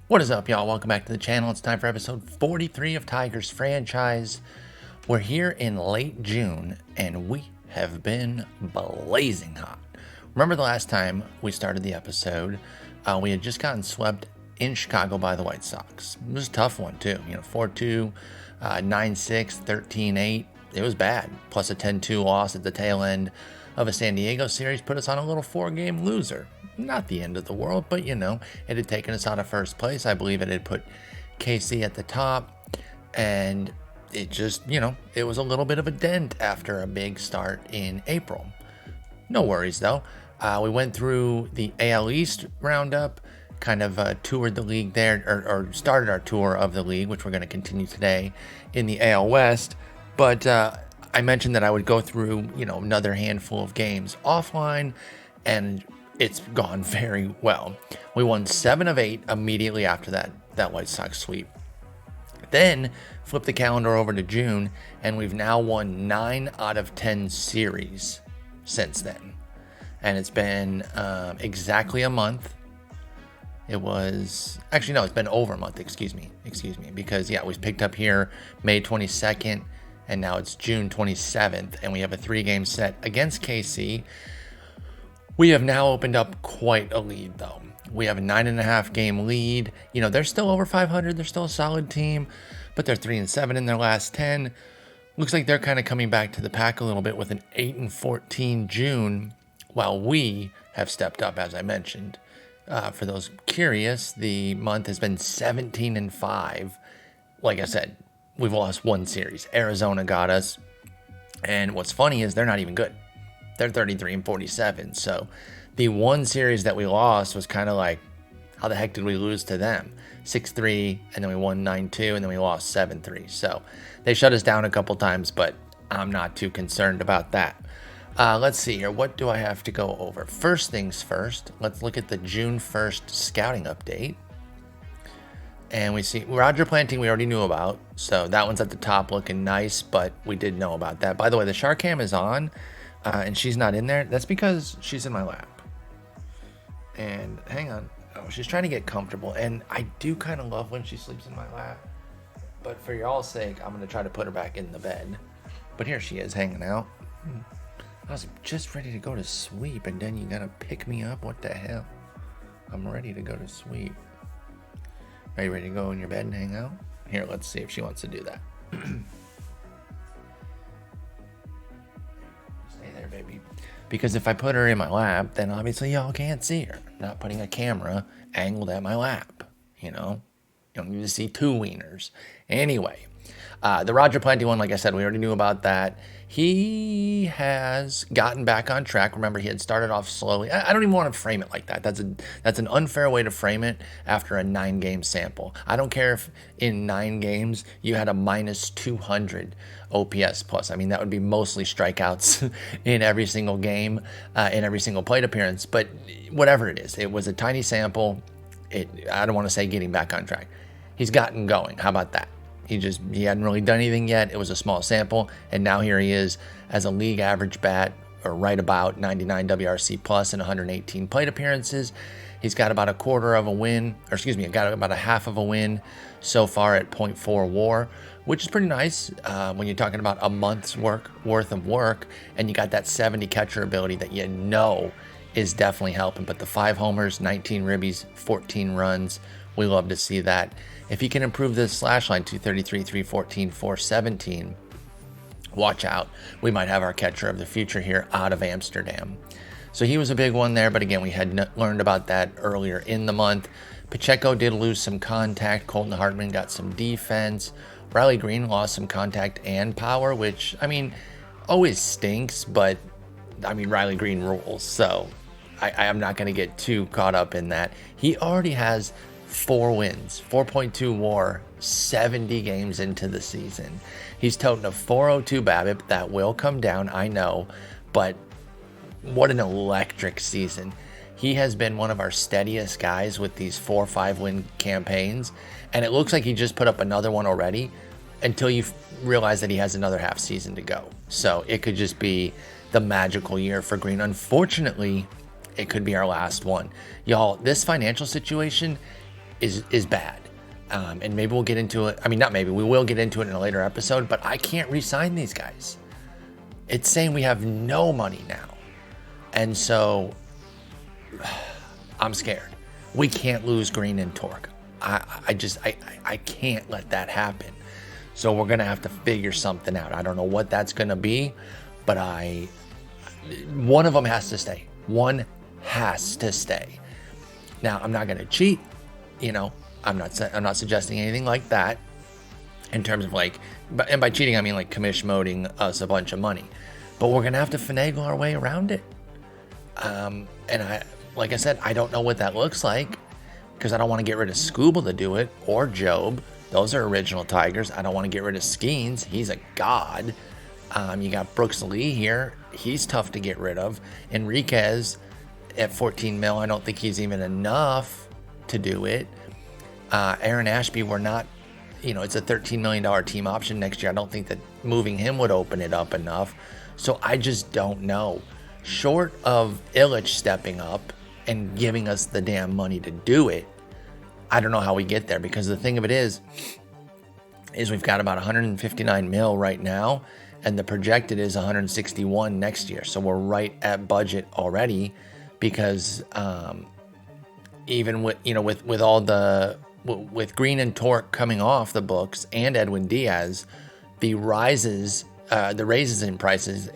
What is up, y'all? Welcome back to the channel. It's time for episode 43 of Tigers Franchise. We're here in late June, and we have been blazing hot. Remember the last time we started the episode, we had just gotten swept in Chicago by the White Sox. It was a tough one, too. 4-2, 9-6, 13-8. It was bad. Plus a 10-2 loss at the tail end of a San Diego series put us on a little 4-game loser. Not the end of the world, but it had taken us out of first place. I believe it had put KC at the top, and it just, it was a little bit of a dent after a big start in April. No worries, though. We went through the AL East Roundup, kind of toured the league there, or started our tour of the league, which we're going to continue today in the AL West. But I mentioned that I would go through, another handful of games offline, and it's gone very well. We won 7 of 8 immediately after that White Sox sweep. Then flip the calendar over to June, and we've now won 9 out of 10 series since then. And it's been exactly a month. It was actually no, it's been over a month. Excuse me, because we picked up here May 22nd, and now it's June 27th, and we have a 3-game set against KC. We have now opened up quite a lead, though. We have a 9.5 game lead. They're still over 500. They're still a solid team, but they're 3-7 in their last 10. Looks like they're kind of coming back to the pack a little bit with an 8-14 June, while we have stepped up, as I mentioned. For those curious, the month has been 17-5. Like I said, we've lost 1 series. Arizona got us, and what's funny is they're not even good. They're 33-47. So the 1 series that we lost was kind of like, how the heck did we lose to them? 6-3, and then we won 9-2, and then we lost 7-3. So they shut us down a couple times, but I'm not too concerned about that. Let's see here. What do I have to go over? First things first, let's look at the June 1st scouting update. And we see Roger Planting we already knew about. So that one's at the top looking nice, but we did know about that. By the way, the Shark Cam is on. And she's not in there. That's because she's in my lap. And hang on. Oh, she's trying to get comfortable. And I do kind of love when she sleeps in my lap. But for y'all's sake, I'm going to try to put her back in the bed. But here she is hanging out. I was just ready to go to sleep, and then you got to pick me up? What the hell? I'm ready to go to sleep. Are you ready to go in your bed and hang out? Here, let's see if she wants to do that. Baby, because if I put her in my lap, then obviously y'all can't see her. Not putting a camera angled at my lap, you don't need to see 2 wieners. Anyway, the Roger Planty one, like I said, we already knew about that. He has gotten back on track. Remember, he had started off slowly. I don't even want to frame it like that. That's an unfair way to frame it after a 9-game sample. I don't care if in 9 games you had a minus 200 OPS plus. I mean, that would be mostly strikeouts in every single game, in every single plate appearance. But whatever it is, it was a tiny sample. I don't want to say getting back on track. He's gotten going. How about that? He hadn't really done anything yet. It was a small sample, and now here he is as a league average bat, or right about 99 WRC plus in 118 plate appearances. He's got about got about a half of a win so far at .4 WAR, which is pretty nice when you're talking about a month's worth of work, and you got that 70 catcher ability that is definitely helping. But the 5 homers, 19 ribbies, 14 runs, we love to see that. If he can improve this slash line, 233, 314, 417, watch out. We might have our catcher of the future here out of Amsterdam. So he was a big one there, but again, we had learned about that earlier in the month. Pacheco did lose some contact. Colton Hartman got some defense. Riley Green lost some contact and power, which, always stinks, but, Riley Green rules. So I am not going to get too caught up in that. He already has 4 wins, 4.2 WAR, 70 games into the season. He's toting a 402 BABIP. That will come down, I know, but what an electric season. He has been one of our steadiest guys with these 4-5 win campaigns, and it looks like he just put up another one already until you realize that he has another half season to go. So it could just be the magical year for Green. Unfortunately, it could be our last one. Y'all, this financial situation, is bad. And maybe we'll get into it. I mean, not maybe, we will get into it in a later episode, but I can't re-sign these guys. It's saying we have no money now. And so I'm scared. We can't lose Green and Torque. I can't let that happen. So we're going to have to figure something out. I don't know what that's going to be, but one of them has to stay. One has to stay. Now, I'm not going to cheat, I'm not suggesting anything like that in terms of and by cheating, I mean like commission-moding us a bunch of money, but we're going to have to finagle our way around it. And like I said, I don't know what that looks like because I don't want to get rid of Scooble to do it or Job. Those are original Tigers. I don't want to get rid of Skeens. He's a god. You got Brooks Lee here. He's tough to get rid of. Enriquez at 14 mil. I don't think he's even enough to do it. Aaron Ashby, we're not, it's a $13 million team option next year. I don't think that moving him would open it up enough. So I just don't know. Short of Illich stepping up and giving us the damn money to do it, I don't know how we get there, because the thing of it is we've got about 159 mil right now, and the projected is 161 next year. So we're right at budget already, because even with all with Green and Torque coming off the books and Edwin Diaz, the raises in prices,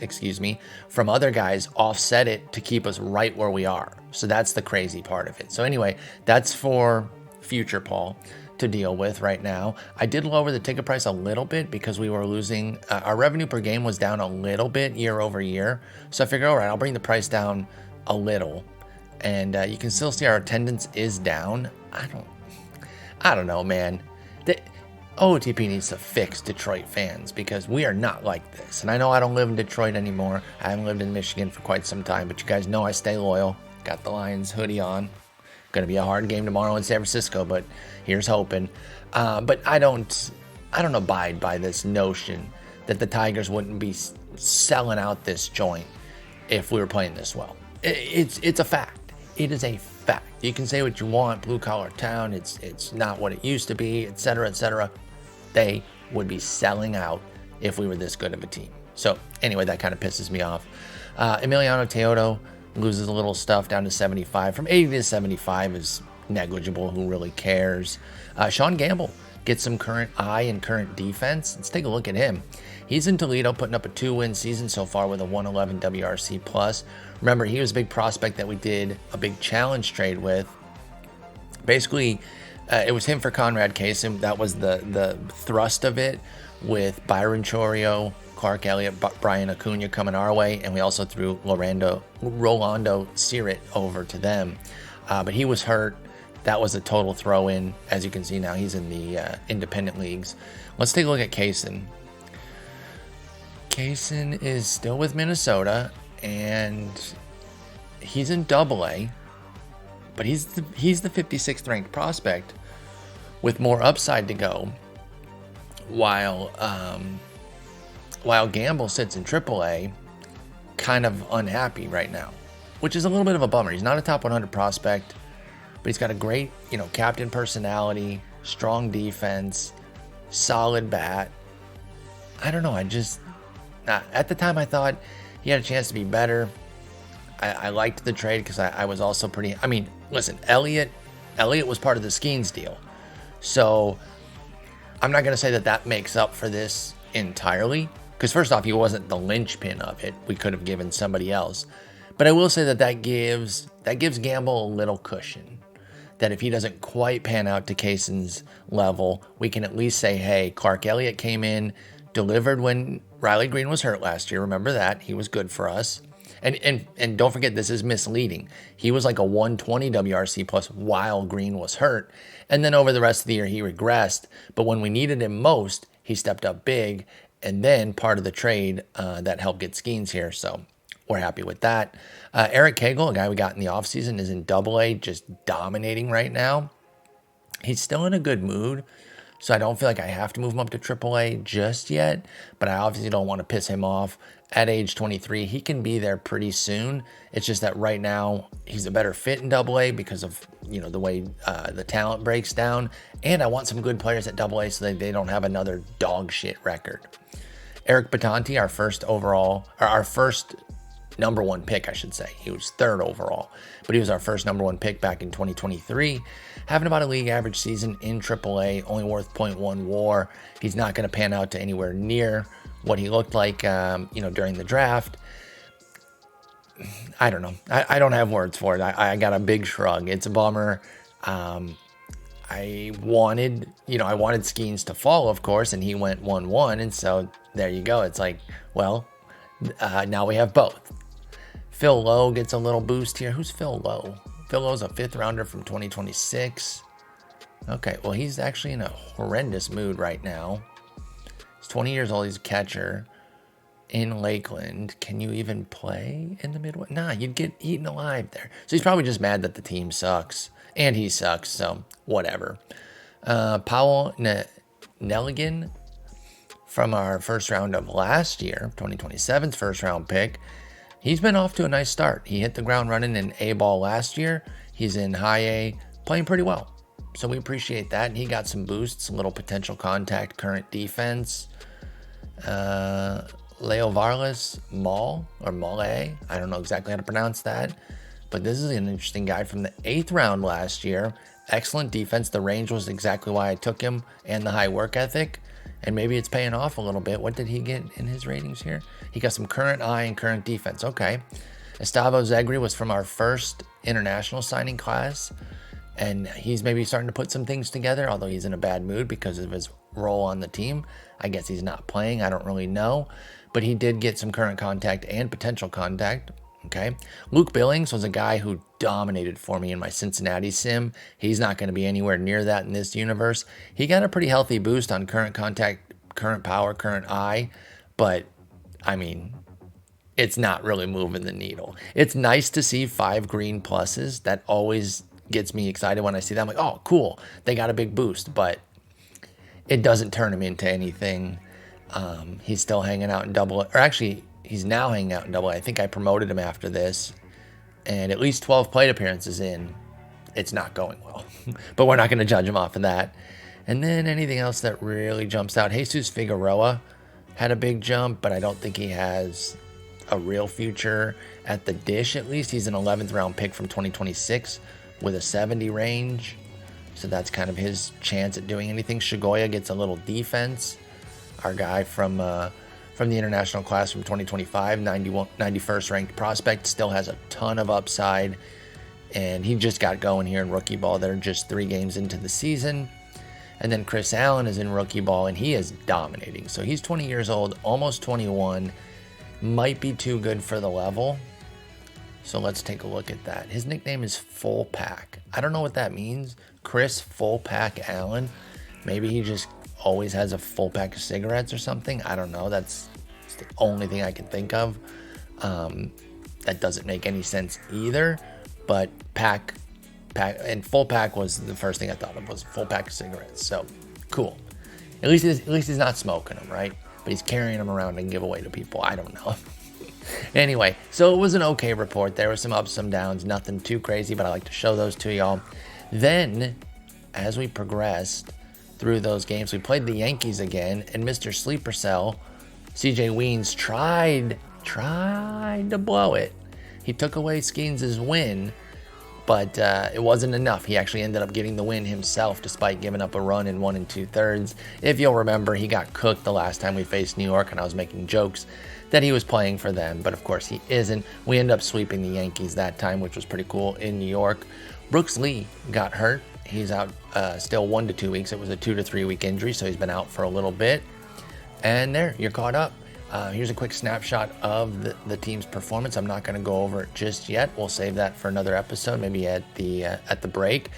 from other guys offset it to keep us right where we are. So that's the crazy part of it. So anyway, that's for future Paul to deal with right now. I did lower the ticket price a little bit because we were losing, our revenue per game was down a little bit year over year. So I figured, all right, I'll bring the price down a little. And you can still see our attendance is down. I don't know, man. The OOTP needs to fix Detroit fans, because we are not like this. And I know I don't live in Detroit anymore. I haven't lived in Michigan for quite some time, but you guys know I stay loyal. Got the Lions hoodie on. Going to be a hard game tomorrow in San Francisco, but here's hoping. But I don't abide by this notion that the Tigers wouldn't be selling out this joint if we were playing this well. It's a fact. It is a fact. You can say what you want, blue collar town, it's not what it used to be, etc., etc. They would be selling out if we were this good of a team. So anyway, that kind of pisses me off. Emiliano Teodo loses a little stuff down to 75. From 80 to 75 is negligible. Who really cares? Sean Gamble gets some current eye and current defense. Let's take a look at him. He's in Toledo, putting up a 2-win season so far with a 111 WRC plus. Remember, he was a big prospect that we did a big challenge trade with. Basically, it was him for Conrad Kasem. That was the thrust of it, with Byron Chorio, Clark Elliott, Brian Acuna coming our way, and we also threw Rolando Sirit over to them. But he was hurt. That was a total throw-in. As you can see now, he's in the independent leagues. Let's take a look at Kaysen. Kaysen is still with Minnesota, and he's in Double-A, but he's the 56th ranked prospect with more upside to go, while Gamble sits in Triple-A, kind of unhappy right now, which is a little bit of a bummer. He's not a top 100 prospect, but he's got a great, captain personality, strong defense, solid bat. I don't know. At the time I thought he had a chance to be better. I liked the trade because I was also pretty, listen, Elliott was part of the Skeens deal. So I'm not going to say that makes up for this entirely, because first off, he wasn't the linchpin of it. We could have given somebody else. But I will say that gives Gamble a little cushion, that if he doesn't quite pan out to Kaysen's level, we can at least say, hey, Clark Elliott came in, delivered when Riley Green was hurt last year. Remember that. He was good for us. And don't forget, this is misleading. He was like a 120 WRC plus while Green was hurt. And then over the rest of the year, he regressed. But when we needed him most, he stepped up big. And then part of the trade that helped get Skeens here. So we're happy with that. Eric Cagle, a guy we got in the offseason, is in Double-A, just dominating right now. He's still in a good mood. So I don't feel like I have to move him up to AAA just yet, but I obviously don't want to piss him off. At age 23, he can be there pretty soon. It's just that right now he's a better fit in AA because of, the way the talent breaks down. And I want some good players at AA so that they don't have another dog shit record. Eric Batanti, our first number one pick, I should say. He was third overall, but he was our first number one pick back in 2023. Having about a league average season in AAA, only worth 0.1 WAR. He's not going to pan out to anywhere near what he looked like, during the draft. I don't know. I don't have words for it. I got a big shrug. It's a bummer. I wanted Skeens to fall, of course, and he went 1-1, and so there you go. It's like, well, now we have both. Phil Lowe gets a little boost here. Who's Phil Lowe? Phil Lowe's a 5th rounder from 2026. Okay, well, he's actually in a horrendous mood right now. He's 20 years old. He's a catcher in Lakeland. Can you even play in the Midwest? Nah, you'd get eaten alive there. So he's probably just mad that the team sucks. And he sucks, so whatever. Powell Nelligan from our first round of last year, 2027's first round pick. He's been off to a nice start. He hit the ground running in A-ball last year. He's in high A, playing pretty well. So we appreciate that. And he got some boosts, a little potential contact, current defense. Leo Vargas Mall, I don't know exactly how to pronounce that. But this is an interesting guy from the 8th round last year. Excellent defense. The range was exactly why I took him, and the high work ethic. And maybe it's paying off a little bit. What did he get in his ratings here? He got some current eye and current defense. Okay. Estavo Zegri was from our first international signing class. And he's maybe starting to put some things together, although he's in a bad mood because of his role on the team. I guess he's not playing. I don't really know. But he did get some current contact and potential contact. Okay. Luke Billings was a guy who dominated for me in my Cincinnati sim. He's not going to be anywhere near that in this universe. He got a pretty healthy boost on current contact, current power, current eye. But, I mean, it's not really moving the needle. It's nice to see 5 green pluses. That always gets me excited when I see that. I'm like, oh, cool. They got a big boost. But it doesn't turn him into anything. He's still hanging out in double, or actually, he's now hanging out in double. I think I promoted him after this, and at least 12 plate appearances in, it's not going well. But we're not going to judge him off of that. And then anything else that really jumps out. Jesus Figueroa had a big jump, but I don't think he has a real future at the dish. At least he's an 11th round pick from 2026 with a 70 range. So that's kind of his chance at doing anything. Shigoya gets a little defense. Our guy from the international class from 2025, 91st ranked prospect, still has a ton of upside. And he just got going here in rookie ball. They're just 3 games into the season. And then Chris Allen is in rookie ball, and he is dominating. So he's 20 years old, almost 21. Might be too good for the level. So let's take a look at that. His nickname is Full Pack. I don't know what that means. Chris Full Pack Allen. Maybe he just always has a full pack of cigarettes or something. I don't know. That's the only thing I can think of. That doesn't make any sense either. But pack, and full pack was the first thing I thought of, was full pack of cigarettes. So cool. At least he's not smoking them, right? But he's carrying them around and give away to people. I don't know. Anyway, so it was an okay report. There were some ups, some downs, nothing too crazy, but I like to show those to y'all. Then, as we progressed through those games, we played the Yankees again, and Mr. Sleeper Cell, CJ Weens, tried to blow it. He took away Skeens' win, but it wasn't enough. He actually ended up getting the win himself, despite giving up a run in 1 2/3. If you'll remember, he got cooked the last time we faced New York, and I was making jokes that he was playing for them, but of course he isn't. We ended up sweeping the Yankees that time, which was pretty cool in New York. Brooks Lee got hurt. He's out still 1 to 2 weeks. It was a 2 to 3 week injury, so he's been out for a little bit. And there, you're caught up. Here's a quick snapshot of the team's performance. I'm not going to go over it just yet. We'll save that for another episode, maybe at the break.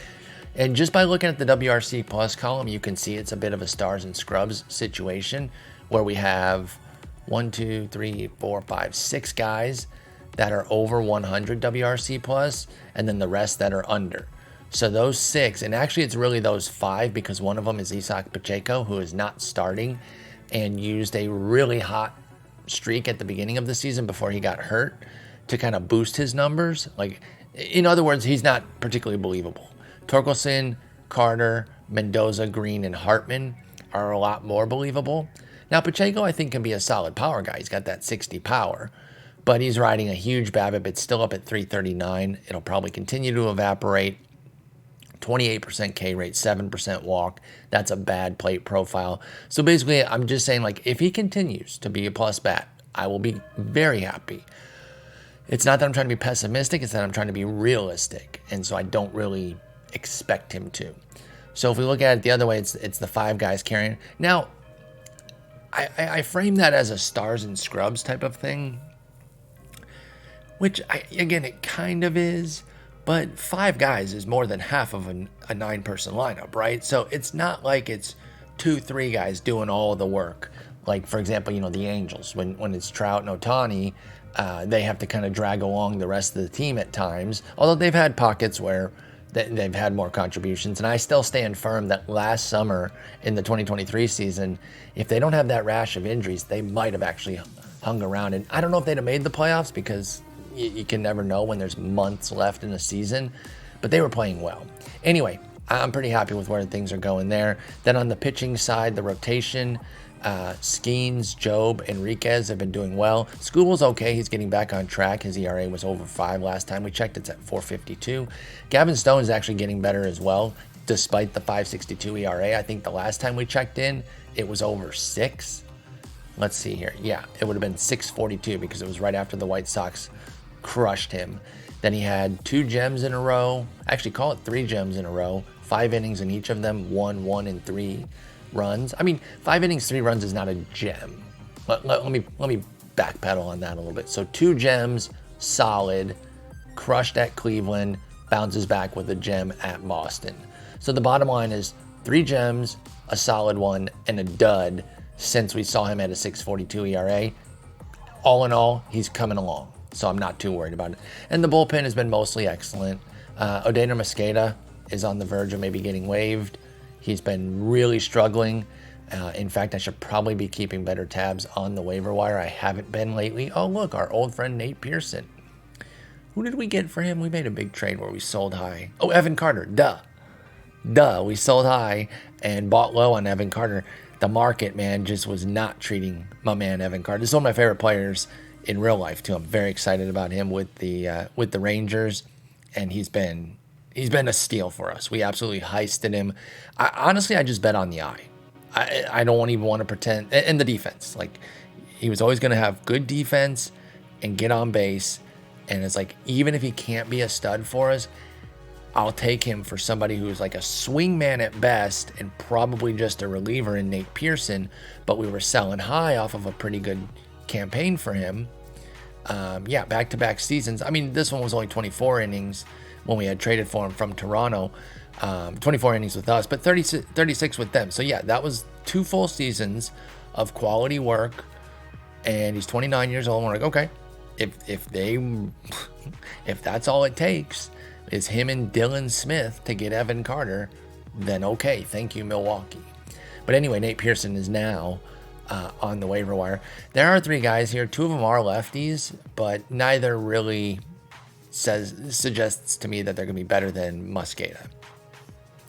And just by looking at the WRC Plus column, you can see it's a bit of a stars and scrubs situation, where we have 1, 2, 3, 4, 5, 6 guys that are over 100 WRC Plus, and then the rest that are under. So those 6, and actually it's really those 5 because one of them is Isaac Pacheco, who is not starting and used a really hot streak at the beginning of the season before he got hurt to kind of boost his numbers. Like, in other words, he's not particularly believable. Torkelson, Carter, Mendoza, Green, and Hartman are a lot more believable. Now, Pacheco, I think, can be a solid power guy. He's got that 60 power, but he's riding a huge BABIP. It's still up at 339. It'll probably continue to evaporate. 28% K rate, 7% walk. That's a bad plate profile. So basically, I'm just saying, like, if he continues to be a plus bat, I will be very happy. It's not that I'm trying to be pessimistic, it's that I'm trying to be realistic. And so I don't really expect him to. So if we look at it the other way, it's the 5 guys carrying. Now, I frame that as a stars and scrubs type of thing, which, again, it kind of is. But 5 guys is more than half of a 9-person lineup, right? So it's not like it's 2-3 guys doing all the work. Like, for example, the Angels, when it's Trout and Ohtani, they have to kind of drag along the rest of the team at times. Although they've had pockets where they've had more contributions. And I still stand firm that last summer in the 2023 season, if they don't have that rash of injuries, they might have actually hung around. And I don't know if they'd have made the playoffs because you can never know when there's months left in the season, but they were playing well. Anyway, I'm pretty happy with where things are going there. Then on the pitching side, the rotation, Skeens, Job, Enriquez have been doing well. Skubal's okay. He's getting back on track. His ERA was over 5 last time we checked. It's at 4.52. Gavin Stone is actually getting better as well, despite the 5.62 ERA. I think the last time we checked in, it was over 6. Let's see here. Yeah, it would have been 6.42 because it was right after the White Sox crushed him. Then he had 2 gems in a row. Actually, call it 3 gems in a row. 5 innings in each of them. 1, and 3 runs. I mean, 5 innings, 3 runs is not a gem. Let me backpedal on that a little bit. So 2 gems, solid. Crushed at Cleveland. Bounces back with a gem at Boston. So the bottom line is 3 gems, a solid one, and a dud since we saw him at a 6.42 ERA. All in all, he's coming along. So I'm not too worried about it. And the bullpen has been mostly excellent. Odena Mosqueda is on the verge of maybe getting waived. He's been really struggling. In fact, I should probably be keeping better tabs on the waiver wire. I haven't been lately. Oh, look, our old friend Nate Pearson. Who did we get for him? We made a big trade where we sold high. Oh, Evan Carter. Duh. We sold high and bought low on Evan Carter. The market, man, just was not treating my man Evan Carter. This is one of my favorite players in real life too. I'm very excited about him with the Rangers, and he's been a steal for us. We absolutely heisted him. Honestly, I just bet on the eye. I don't even want to pretend. And the defense, like, he was always going to have good defense and get on base. And it's like, even if he can't be a stud for us, I'll take him for somebody who's like a swing man at best and probably just a reliever in Nate Pearson. But we were selling high off of a pretty good campaign for him. Back-to-back seasons. I mean, this one was only 24 innings when we had traded for him from Toronto. 24 innings with us, but 36 with them. So yeah, that was 2 full seasons of quality work. And he's 29 years old. And we're like, okay, if that's all it takes is him and Dylan Smith to get Evan Carter, then okay, thank you, Milwaukee. But anyway, Nate Pearson is now on the waiver wire. There are 3 guys here. 2 of them are lefties, but neither really suggests to me that they're going to be better than Mosqueda.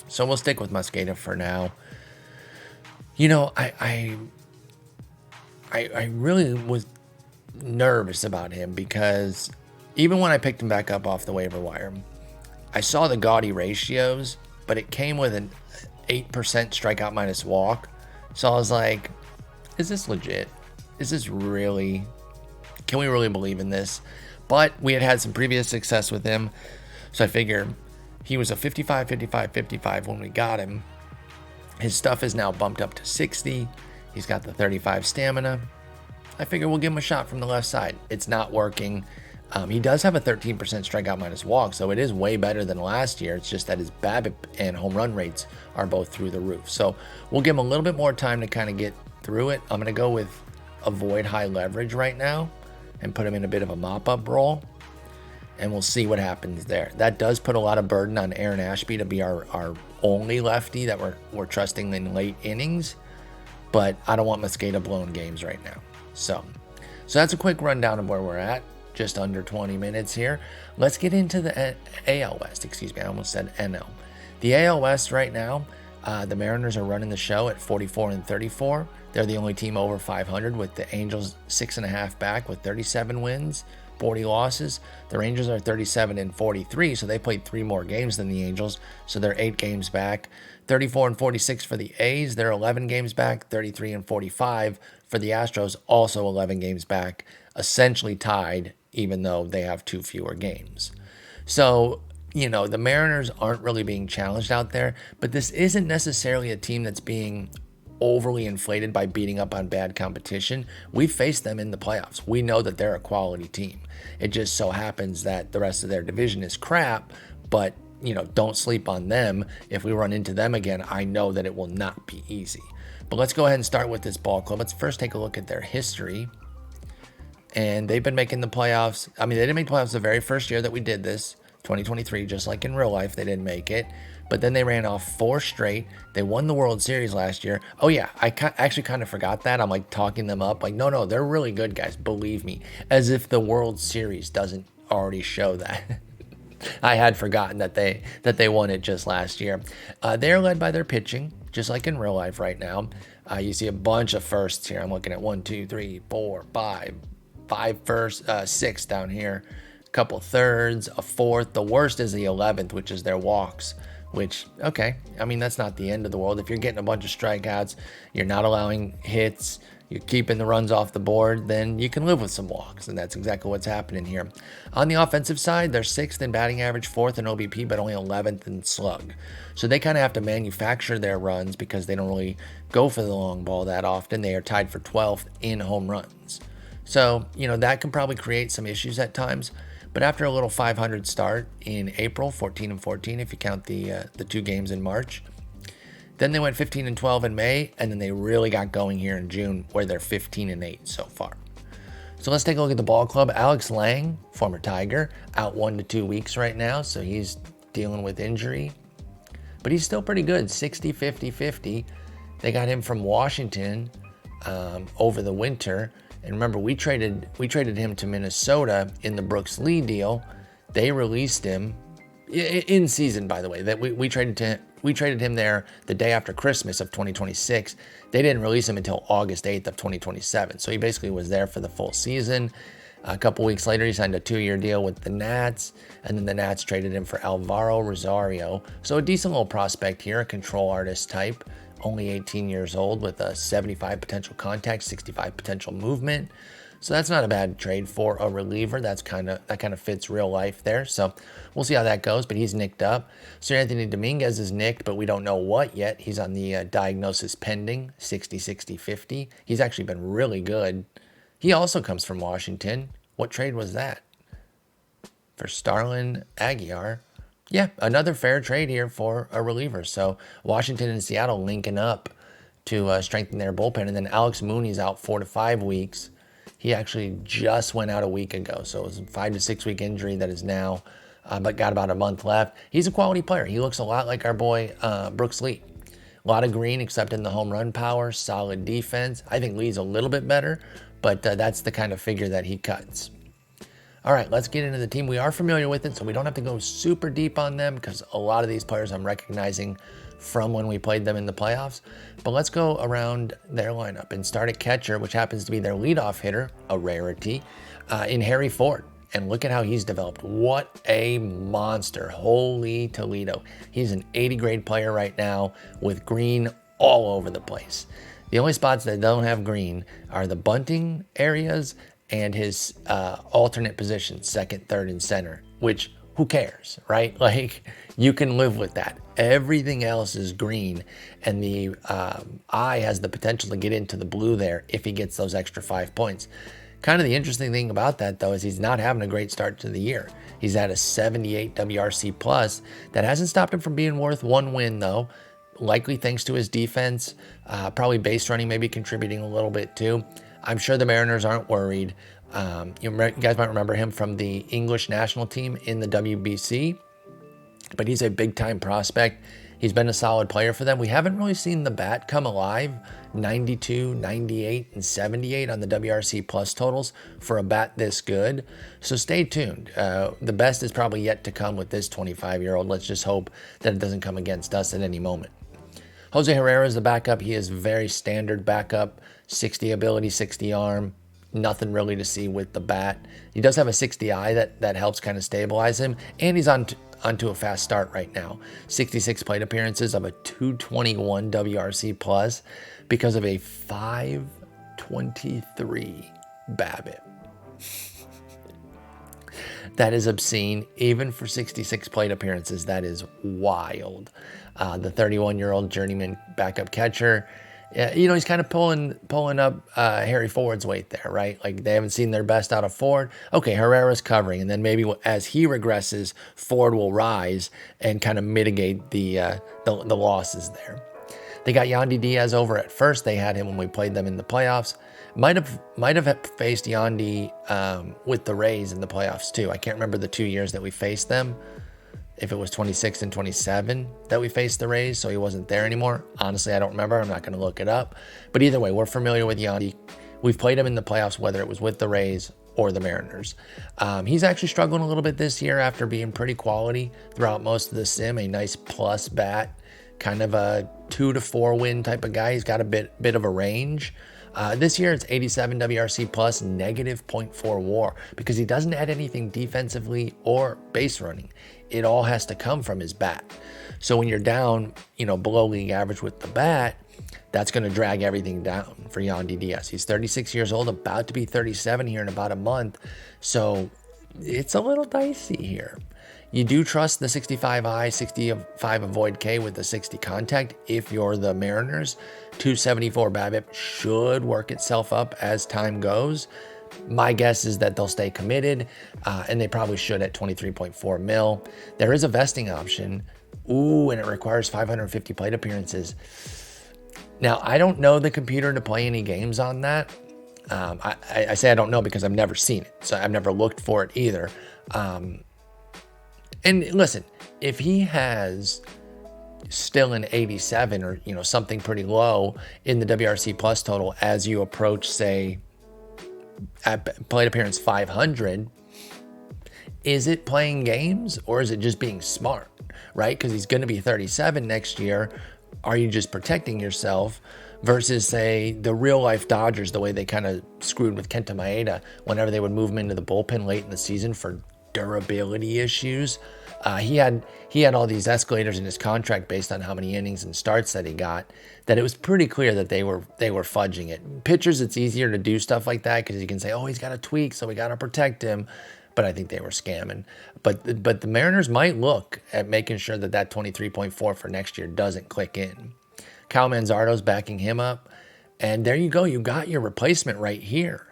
So we'll stick with Mosqueda for now. I really was nervous about him because even when I picked him back up off the waiver wire, I saw the gaudy ratios, but it came with an 8% strikeout minus walk. So I was like, is this legit? Is this really? Can we really believe in this? But we had some previous success with him. So I figure he was a 55 when we got him. His stuff is now bumped up to 60. He's got the 35 stamina. I figure we'll give him a shot from the left side. It's not working. He does have a 13% strikeout minus walk, so it is way better than last year. It's just that his BABIP and home run rates are both through the roof. So we'll give him a little bit more time to kind of get through it. I'm going to go with avoid high leverage right now and put him in a bit of a mop-up role. and we'll see what happens there. That does put a lot of burden on Aaron Ashby to be our only lefty that we're trusting in late innings, but I don't want Mosqueda blowing games right now. So that's a quick rundown of where we're at. Just under 20 minutes here. Let's get into the AL West. Excuse me, I almost said NL. The AL West right now, the Mariners are running the show at 44-34. They're the only team over 500, with the Angels 6.5 back with 37 wins, 40 losses. The Rangers are 37-43, so they played 3 more games than the Angels, so they're 8 games back. 34-46 for the A's, they're 11 games back. 33-45 for the Astros, also 11 games back, essentially tied, even though they have 2 fewer games. So, the Mariners aren't really being challenged out there, but this isn't necessarily a team that's being overly inflated by beating up on bad competition. We've faced them in the playoffs. We know that they're a quality team. It just so happens that the rest of their division is crap, but, don't sleep on them. If we run into them again, I know that it will not be easy. But let's go ahead and start with this ball club. Let's first take a look at their history. And they've been making the playoffs. I mean, they didn't make playoffs the very first year that we did this, 2023, just like in real life, they didn't make it. But then they ran off 4 straight. They won the World Series last year. Oh, yeah, I actually kind of forgot that. I'm like talking them up. Like, no, they're really good, guys. Believe me. As if the World Series doesn't already show that. I had forgotten that they won it just last year. They're led by their pitching, just like in real life right now. You see a bunch of firsts here. I'm looking at 1, 2, 3, 4, 5 firsts, 6 down here, a couple thirds, a fourth. The worst is the 11th, which is their walks, which, okay, I mean, that's not the end of the world. If you're getting a bunch of strikeouts, you're not allowing hits, you're keeping the runs off the board, then you can live with some walks, and that's exactly what's happening here. On the offensive side, they're 6th in batting average, 4th in OBP, but only 11th in slug. So they kind of have to manufacture their runs because they don't really go for the long ball that often. They are tied for 12th in home runs. So, that can probably create some issues at times. But after a little 500 start in April, 14-14, if you count the 2 games in March, then they went 15-12 in May, and then they really got going here in June, where they're 15-8 so far. So let's take a look at the ball club. Alex Lang, former Tiger, out 1 to 2 weeks right now, so he's dealing with injury. But he's still pretty good, 60, 50, 50. They got him from Washington over the winter. And remember, we traded him to Minnesota in the Brooks Lee deal. They released him in season, by the way. That we traded him there the day after Christmas of 2026. They didn't release him until August 8th of 2027. So he basically was there for the full season. A couple weeks later, he signed a 2-year deal with the Nats, and then the Nats traded him for Alvaro Rosario. So a decent little prospect here, a control artist type. Only 18 years old with a 75 potential contact, 65 potential movement. So that's not a bad trade for a reliever. That kind of fits real life there. So we'll see how that goes, but he's nicked up. Sir Anthony Dominguez is nicked, but we don't know what yet. He's on the diagnosis pending, 60, 60, 50. He's actually been really good. He also comes from Washington. What trade was that? For Starlin Aguiar. Yeah, another fair trade here for a reliever. So Washington and Seattle linking up to strengthen their bullpen. And then Alex Mooney's out 4 to 5 weeks. He actually just went out a week ago. So it was a 5 to 6 week injury that is now, but got about a month left. He's a quality player. He looks a lot like our boy Brooks Lee. A lot of green except in the home run power, solid defense. I think Lee's a little bit better, but that's the kind of figure that he cuts. All right, let's get into the team. We are familiar with it, so we don't have to go super deep on them because a lot of these players I'm recognizing from when we played them in the playoffs. But let's go around their lineup and start at catcher, which happens to be their leadoff hitter, a rarity, in Harry Ford. And look at how he's developed. What a monster. Holy Toledo. He's an 80 grade player right now with green all over the place. The only spots that don't have green are the bunting areas and his alternate positions, second, third, and center, which who cares, right? Like, you can live with that. Everything else is green, and the eye has the potential to get into the blue there if he gets those extra 5 points. Kind of the interesting thing about that, though, is he's not having a great start to the year. He's at a 78 WRC plus. That hasn't stopped him from being worth 1 win, though, likely thanks to his defense. Probably base running maybe contributing a little bit, too. I'm sure the Mariners aren't worried. You guys might remember him from the English national team in the WBC, but he's a big-time prospect. He's been a solid player for them. We haven't really seen the bat come alive. 92, 98, and 78 on the WRC plus totals for a bat this good. So stay tuned. The best is probably yet to come with this 25-year-old. Let's just hope that it doesn't come against us at any moment. Jose Herrera is the backup. He is very standard backup. 60 ability, 60 arm. Nothing really to see with the bat. He does have a 60 eye that helps kind of stabilize him. And he's onto a fast start right now. 66 plate appearances of a 221 WRC plus because of a 523 BABIP. That is obscene, even for 66 plate appearances. That is wild. The 31-year-old journeyman backup catcher, he's kind of pulling up Harry Ford's weight there, right? Like they haven't seen their best out of Ford. Okay, Herrera's covering, and then maybe as he regresses, Ford will rise and kind of mitigate the losses there. They got Yandy Diaz over at first. They had him when we played them in the playoffs. Might have faced Yandy with the Rays in the playoffs too. I can't remember the 2 years that we faced them. If it was 26 and 27 that we faced the Rays, so he wasn't there anymore. Honestly, I don't remember. I'm not going to look it up. But either way, we're familiar with Yandy. We've played him in the playoffs, whether it was with the Rays or the Mariners. He's actually struggling a little bit this year after being pretty quality throughout most of the sim. A nice plus bat, kind of a 2 to 4 win type of guy. He's got a bit of a range. This year it's 87 WRC plus, negative 0.4 WAR, because he doesn't add anything defensively or base running. It all has to come from his bat. So when you're down, below league average with the bat, that's going to drag everything down for Yandy Diaz. He's 36 years old, about to be 37 here in about a month. So it's a little dicey here. You do trust the 65I, 65 avoid K with the 60 contact if you're the Mariners. 274 BABIP should work itself up as time goes. My guess is that they'll stay committed, and they probably should at 23.4 mil. There is a vesting option. And it requires 550 plate appearances. Now, I don't know the computer to play any games on that. I say I don't know because I've never seen it, so I've never looked for it either. And listen, if he has still an 87 or something pretty low in the WRC plus total as you approach, say, at plate appearance 500, is it playing games or is it just being smart, right? Because he's going to be 37 next year. Are you just protecting yourself versus, say, the real life Dodgers, the way they kind of screwed with Kenta Maeda whenever they would move him into the bullpen late in the season for durability issues? He had all these escalators in his contract based on how many innings and starts that he got, that it was pretty clear that they were fudging it. Pitchers, it's easier to do stuff like that because you can say, oh, he's got a tweak, so we got to protect him. But I think they were scamming. But the Mariners might look at making sure that 23.4 for next year doesn't click in. Kyle Manzardo's backing him up. And there you go. You got your replacement right here.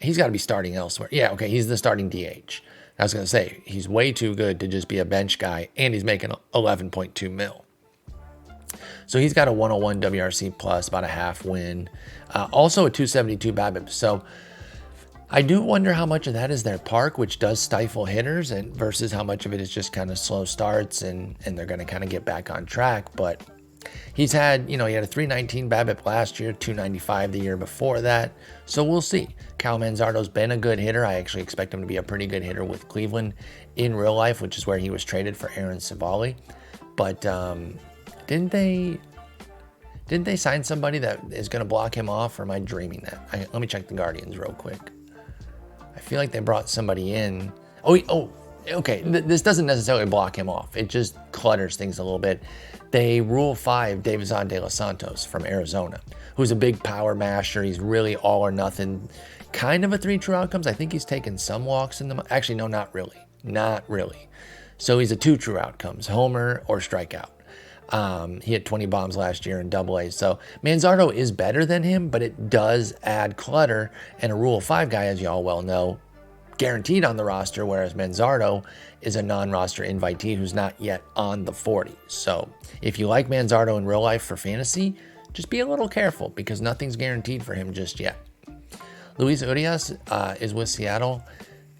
He's got to be starting elsewhere. Yeah, okay, he's the starting DH. I was going to say, he's way too good to just be a bench guy, and he's making 11.2 mil. So he's got a 101 WRC plus, about a half win. Also a 272 BABIP. So I do wonder how much of that is their park, which does stifle hitters, and versus how much of it is just kind of slow starts and they're going to kind of get back on track. But he's had, he had a 319 BABIP last year, 295 the year before that. So we'll see. Kyle Manzardo's been a good hitter. I actually expect him to be a pretty good hitter with Cleveland in real life, which is where he was traded for Aaron Savali. But didn't they sign somebody that is going to block him off, or am I dreaming that? Let me check the Guardians real quick. I feel like they brought somebody in. Okay. This doesn't necessarily block him off. It just clutters things a little bit. They Rule 5 Davison De Los Santos from Arizona, who's a big power masher. He's really all or nothing. Kind of a 3 true outcomes. I think he's taken some walks in the... Actually, no, not really. Not really. So he's a 2 true outcomes, homer or strikeout. He hit 20 bombs last year in Double-A. So Manzardo is better than him, but it does add clutter. And a Rule 5 guy, as you all well know, guaranteed on the roster, whereas Manzardo is a non-roster invitee who's not yet on the 40. So if you like Manzardo in real life for fantasy, just be a little careful because nothing's guaranteed for him just yet. Luis Urias is with Seattle,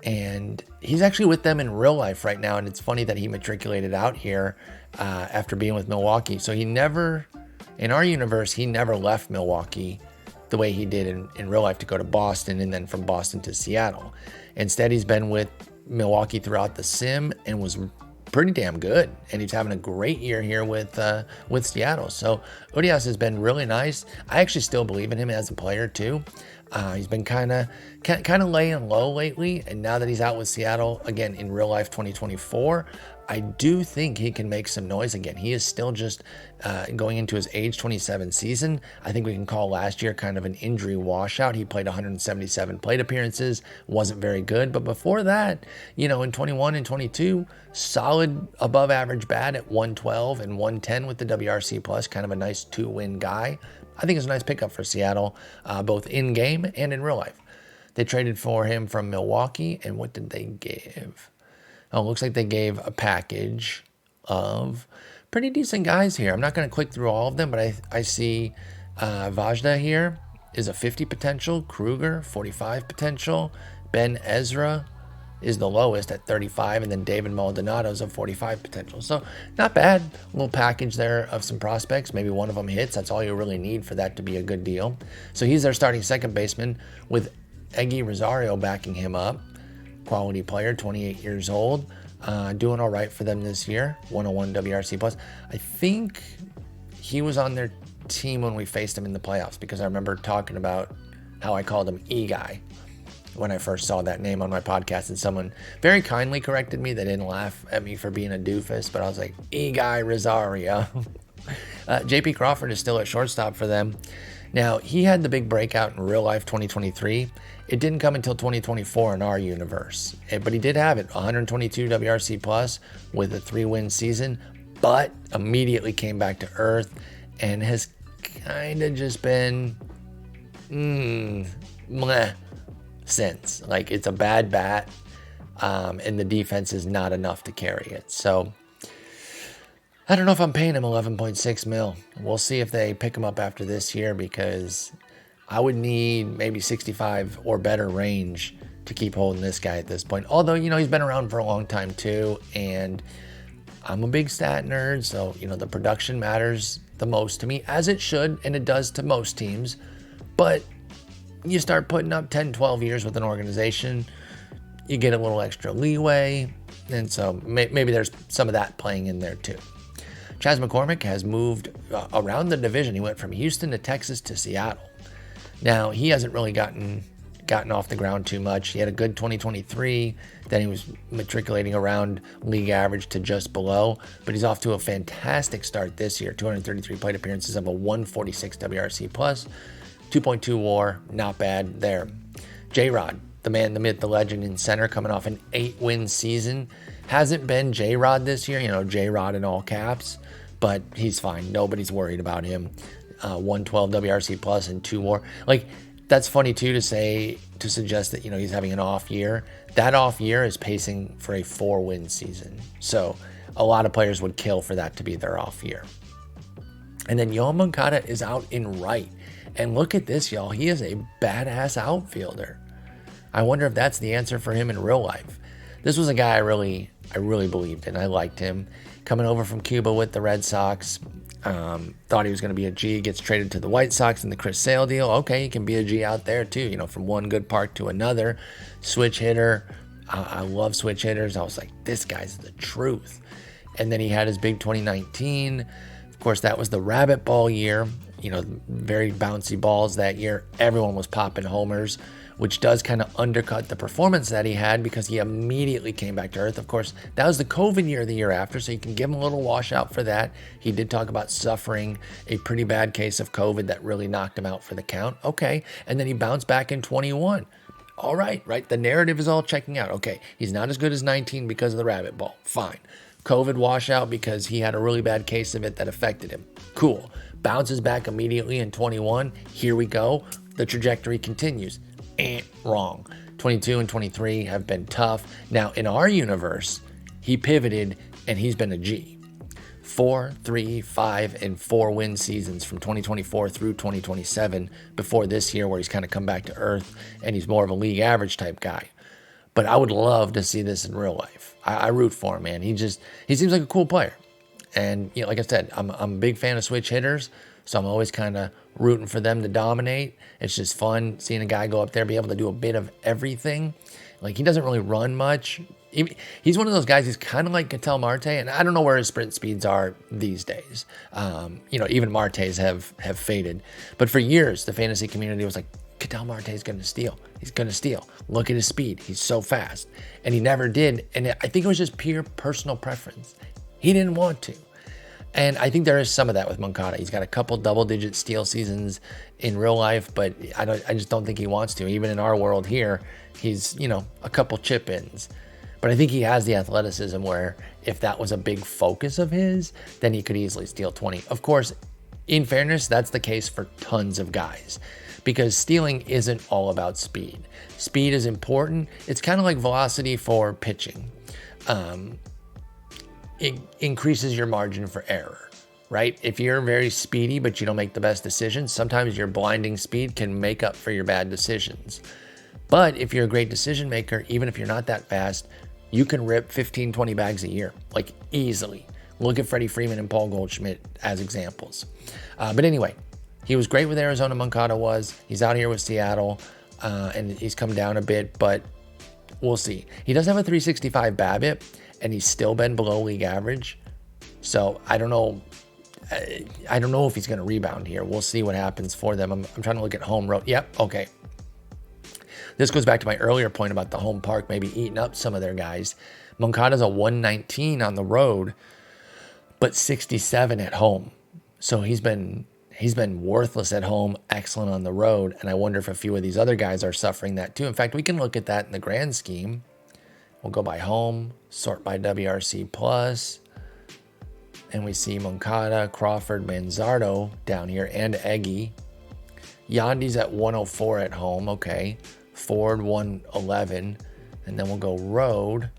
and he's actually with them in real life right now. And it's funny that he matriculated out here after being with Milwaukee. So he never, in our universe, he never left Milwaukee the way he did in real life to go to Boston and then from Boston to Seattle. Instead, he's been with Milwaukee throughout the sim and was pretty damn good, and he's having a great year here with Seattle. So Urias has been really nice. I actually still believe in him as a player too. He's been kind of laying low lately, and now that he's out with Seattle again in real life 2024, I do think he can make some noise again. He is still just going into his age 27 season. I think we can call last year kind of an injury washout. He played 177 plate appearances, wasn't very good. But before that, in 21 and 22, solid above average bat at 112 and 110 with the WRC plus, kind of a nice 2-win guy. I think it's a nice pickup for Seattle, both in game and in real life. They traded for him from Milwaukee, and what did they give? Oh, it looks like they gave a package of pretty decent guys here. I'm not going to click through all of them, but I see Vajda here is a 50 potential. Kruger, 45 potential. Ben Ezra is the lowest at 35, and then David Maldonado's a 45 potential. So not bad. A little package there of some prospects. Maybe one of them hits. That's all you really need for that to be a good deal. So he's their starting second baseman with Eggy Rosario backing him up. Quality player, 28 years old, doing all right for them this year. 101 WRC plus. I think he was on their team when we faced him in the playoffs, because I remember talking about how I called him E-Guy when I first saw that name on my podcast, and someone very kindly corrected me. They didn't laugh at me for being a doofus, but I was like, E-Guy Rosario. JP Crawford is still at shortstop for them. Now, he had the big breakout in real life 2023. It didn't come until 2024 in our universe, but he did have it, 122 WRC plus with a 3-win season, but immediately came back to earth and has kind of just been meh since. Like, it's a bad bat, and the defense is not enough to carry it. So I don't know if I'm paying him 11.6 mil. We'll see if they pick him up after this year, because I would need maybe 65 or better range to keep holding this guy at this point. Although, he's been around for a long time too, and I'm a big stat nerd, so, the production matters the most to me, as it should, and it does to most teams. But you start putting up 10, 12 years with an organization, you get a little extra leeway, and so maybe there's some of that playing in there too. Chas McCormick has moved around the division. He went from Houston to Texas to Seattle. Now, he hasn't really gotten off the ground too much. He had a good 2023. Then he was matriculating around league average to just below. But he's off to a fantastic start this year. 233 plate appearances of a 146 WRC plus. 2.2 WAR. Not bad there. J-Rod, the man, the myth, the legend in center, coming off an 8-win season. Hasn't been J-Rod this year. J-Rod in all caps. But he's fine. Nobody's worried about him. 112 WRC plus and 2 WAR. Like, that's funny too to suggest that, he's having an off year. That off year is pacing for a 4-win season. So a lot of players would kill for that to be their off year. And then Yohan Moncada is out in right. And look at this, y'all. He is a badass outfielder. I wonder if that's the answer for him in real life. This was a guy I really believed in. I liked him. Coming over from Cuba with the Red Sox. Thought he was going to be a G. Gets traded to the White Sox in the Chris Sale deal. Okay, he can be a G out there too, from one good park to another. Switch hitter. I love switch hitters. I was like, this guy's the truth. And then he had his big 2019. Of course, that was the rabbit ball year. Very bouncy balls that year. Everyone was popping homers, which does kind of undercut the performance that he had, because he immediately came back to earth. Of course, that was the COVID year the year after, so you can give him a little washout for that. He did talk about suffering a pretty bad case of COVID that really knocked him out for the count. Okay, and then he bounced back in 21. All right? The narrative is all checking out. Okay, he's not as good as 19 because of the rabbit ball. Fine. COVID washout because he had a really bad case of it that affected him. Cool. Bounces back immediately in 21. Here we go. The trajectory continues. Wrong. 22 and 23 have been tough. Now, in our universe, he pivoted and he's been a G. 4, 3, 5, and 4 win seasons from 2024 through 2027 before this year where he's kind of come back to earth and he's more of a league average type guy. But I would love to see this in real life. I root for him, man. He seems like a cool player. And, you know, like I said, I'm a big fan of switch hitters, so I'm always kind of rooting for them to dominate. It's just fun seeing a guy go up there, be able to do a bit of everything. Like, he doesn't really run much. He's one of those guys, he's kind of like Ketel Marte, and I don't know where his sprint speeds are these days. You know, even Marte's have faded. But for years, the fantasy community was like, Ketel Marte's going to steal. He's going to steal. Look at his speed. He's so fast. And he never did. And I think it was just pure personal preference. He didn't want to. And I think there is some of that with Moncada. He's got a couple double-digit steal seasons in real life, but I just don't think he wants to. Even in our world here, he's, you know, a couple chip-ins. But I think he has the athleticism where if that was a big focus of his, then he could easily steal 20. Of course, in fairness, that's the case for tons of guys because stealing isn't all about speed. Speed is important. It's kind of like velocity for pitching. It increases your margin for error, right? If you're very speedy, but you don't make the best decisions, sometimes your blinding speed can make up for your bad decisions. But if you're a great decision maker, even if you're not that fast, you can rip 15, 20 bags a year, like easily. Look at Freddie Freeman and Paul Goldschmidt as examples. But anyway, he was great with Arizona, Moncada was. He's out here with Seattle, and he's come down a bit, but we'll see. He does have a 365 BABIP, and he's still been below league average. So I don't know. I don't know if he's going to rebound here. We'll see what happens for them. I'm trying to look at home road. Yep, okay. This goes back to my earlier point about the home park maybe eating up some of their guys. Moncada's a 119 on the road, but 67 at home. So he's been worthless at home, excellent on the road, and I wonder if a few of these other guys are suffering that too. In fact, we can look at that in the grand scheme. We'll go by home, sort by WRC plus, and we see Moncada, Crawford, Manzardo down here, and Eggy. Yandy's at 104 at home, okay. Ford 111, and then we'll go road.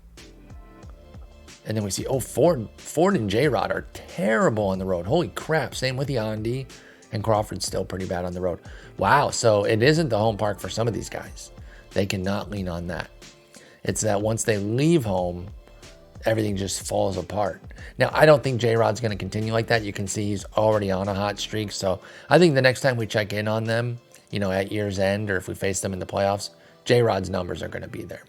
And then we see, Ford and J-Rod are terrible on the road. Holy crap, same with Yandy, and Crawford's still pretty bad on the road. Wow, so it isn't the home park for some of these guys. They cannot lean on that. It's that once they leave home, everything just falls apart. Now, I don't think J-Rod's going to continue like that. You can see he's already on a hot streak. So I think the next time we check in on them, you know, at year's end or if we face them in the playoffs, J-Rod's numbers are going to be there.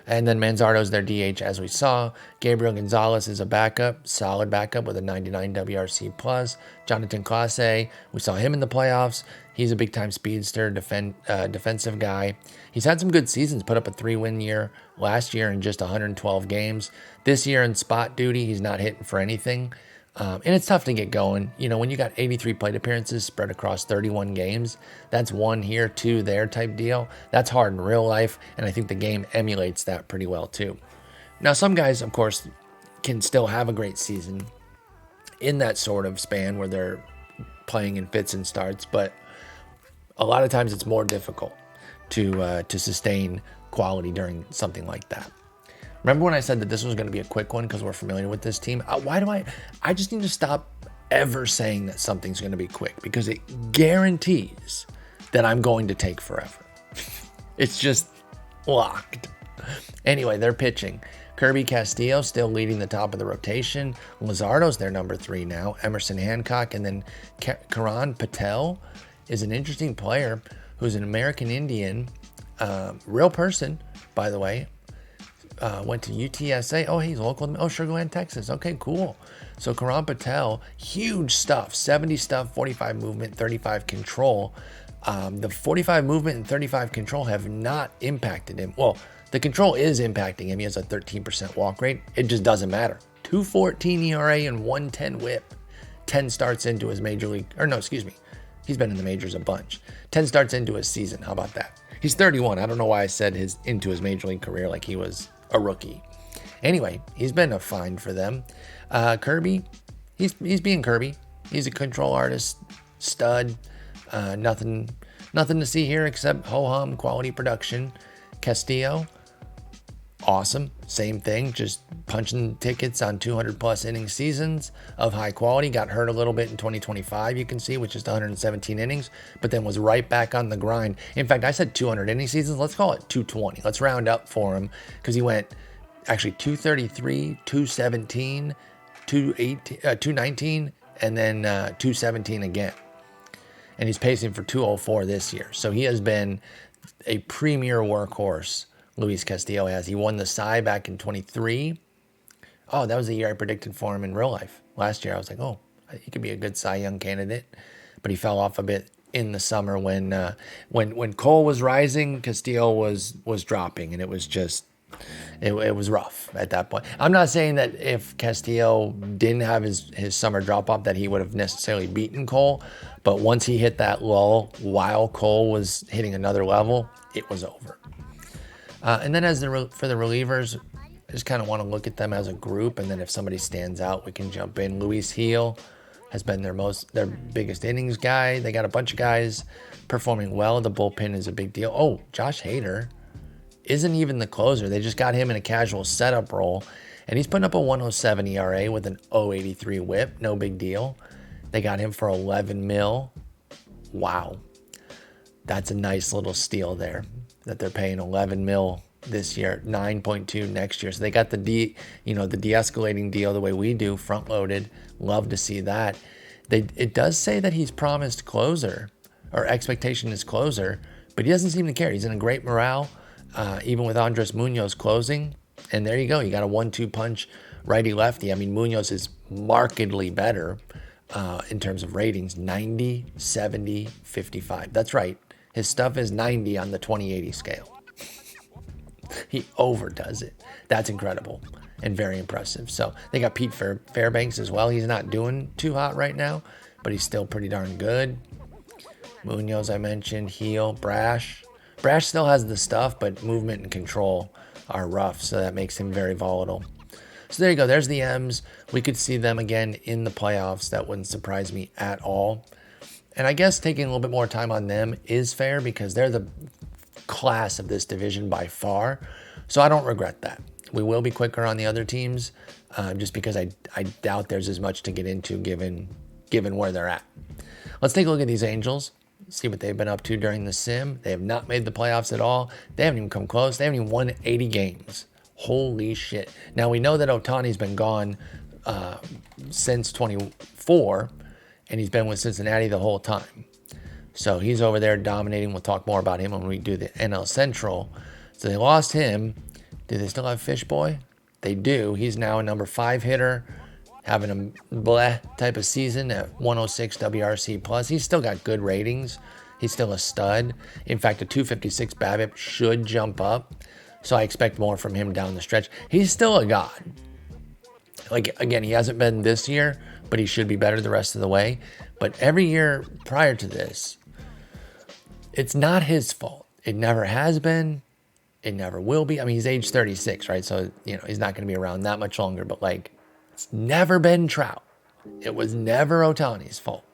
And then Manzardo's their DH, as we saw. Gabriel Gonzalez is a backup, solid backup with a 99 WRC plus. Jonathan Clase, we saw him in the playoffs. He's a big-time speedster, defensive guy. He's had some good seasons, put up a 3-win year last year in just 112 games. This year in spot duty, he's not hitting for anything. And it's tough to get going. You know, when you got 83 plate appearances spread across 31 games, that's 1 here, 2 there type deal. That's hard in real life, and I think the game emulates that pretty well too. Now, some guys, of course, can still have a great season in that sort of span where they're playing in fits and starts, but a lot of times it's more difficult to sustain quality during something like that. Remember when I said that this was going to be a quick one because we're familiar with this team? I just need to stop ever saying that something's going to be quick because it guarantees that I'm going to take forever. It's just locked. Anyway, they're pitching. Kirby Castillo still leading the top of the rotation. Luzardo's their number 3 now. Emerson Hancock, and then Karan Patel is an interesting player who's an American Indian, real person, by the way. Went to UTSA. Oh, he's local. Oh, Sugar Land, Texas. Okay, cool. So Karan Patel, huge stuff. 70 stuff, 45 movement, 35 control. The 45 movement and 35 control have not impacted him. Well, the control is impacting him. He has a 13% walk rate. It just doesn't matter. 2.14 ERA and 110 whip. 10 starts into his major league. Or no, excuse me. He's been in the majors a bunch. 10 starts into his season. How about that? He's 31. I don't know why I said into his major league career like he was a rookie. Anyway, he's been a find for them. Kirby, he's being Kirby. He's a control artist, stud. Nothing to see here except ho-hum quality production. Castillo, awesome. Same thing, just punching tickets on 200 plus inning seasons of high quality. Got hurt a little bit in 2025, you can see, which is 117 innings, but then was right back on the grind. In fact, I said 200 inning seasons. Let's call it 220. Let's round up for him, because he went actually 233, 217, 219, and then 217 again. And he's pacing for 204 this year. So he has been a premier workhorse, Luis Castillo has. He won the Cy back in 23. Oh, that was the year I predicted for him in real life. Last year, I was like, oh, he could be a good Cy Young candidate. But he fell off a bit in the summer when Cole was rising, Castillo was dropping, and it was just, it was rough at that point. I'm not saying that if Castillo didn't have his summer drop off that he would have necessarily beaten Cole, but once he hit that lull while Cole was hitting another level, it was over. And then for the relievers, I just kind of want to look at them as a group, and then if somebody stands out, we can jump in. Luis Heel has been their biggest innings guy. They got a bunch of guys performing well. The bullpen is a big deal. Oh, Josh Hader isn't even the closer. They just got him in a casual setup role, and he's putting up a 107 ERA with an 083 whip. No big deal. They got him for 11 mil. Wow. That's a nice little steal there, that they're paying 11 mil this year, 9.2 next year. So they got the de-escalating deal the way we do, front loaded. Love to see that. It does say that he's promised closer, or expectation is closer, but he doesn't seem to care. He's in a great morale, even with Andres Munoz closing. And there you go. You got a 1-2 punch righty-lefty. I mean, Munoz is markedly better in terms of ratings, 90, 70, 55. That's right. His stuff is 90 on the 20/80 scale. He overdoes it. That's incredible and very impressive. So they got Pete Fairbanks as well. He's not doing too hot right now, but he's still pretty darn good. Munoz, I mentioned. Heel, Brash. Brash still has the stuff, but movement and control are rough, so that makes him very volatile. So there you go. There's the M's. We could see them again in the playoffs. That wouldn't surprise me at all. And I guess taking a little bit more time on them is fair, because they're the class of this division by far. So I don't regret that. We will be quicker on the other teams, just because I doubt there's as much to get into given where they're at. Let's take a look at these Angels, see what they've been up to during the sim. They have not made the playoffs at all. They haven't even come close. They haven't even won 80 games. Holy shit. Now we know that Ohtani's been gone since 24, and he's been with Cincinnati the whole time. So he's over there dominating. We'll talk more about him when we do the NL Central. So they lost him. Do they still have Fishboy? They do. He's now a number 5 hitter, having a bleh type of season at 106 WRC plus. He's still got good ratings. He's still a stud. In fact, a 256 BABIP should jump up. So I expect more from him down the stretch. He's still a god. Like, again, he hasn't been this year, but he should be better the rest of the way. But every year prior to this, it's not his fault. It never has been. It never will be. I mean, he's age 36, right? So, he's not going to be around that much longer. But, it's never been Trout. It was never Ohtani's fault.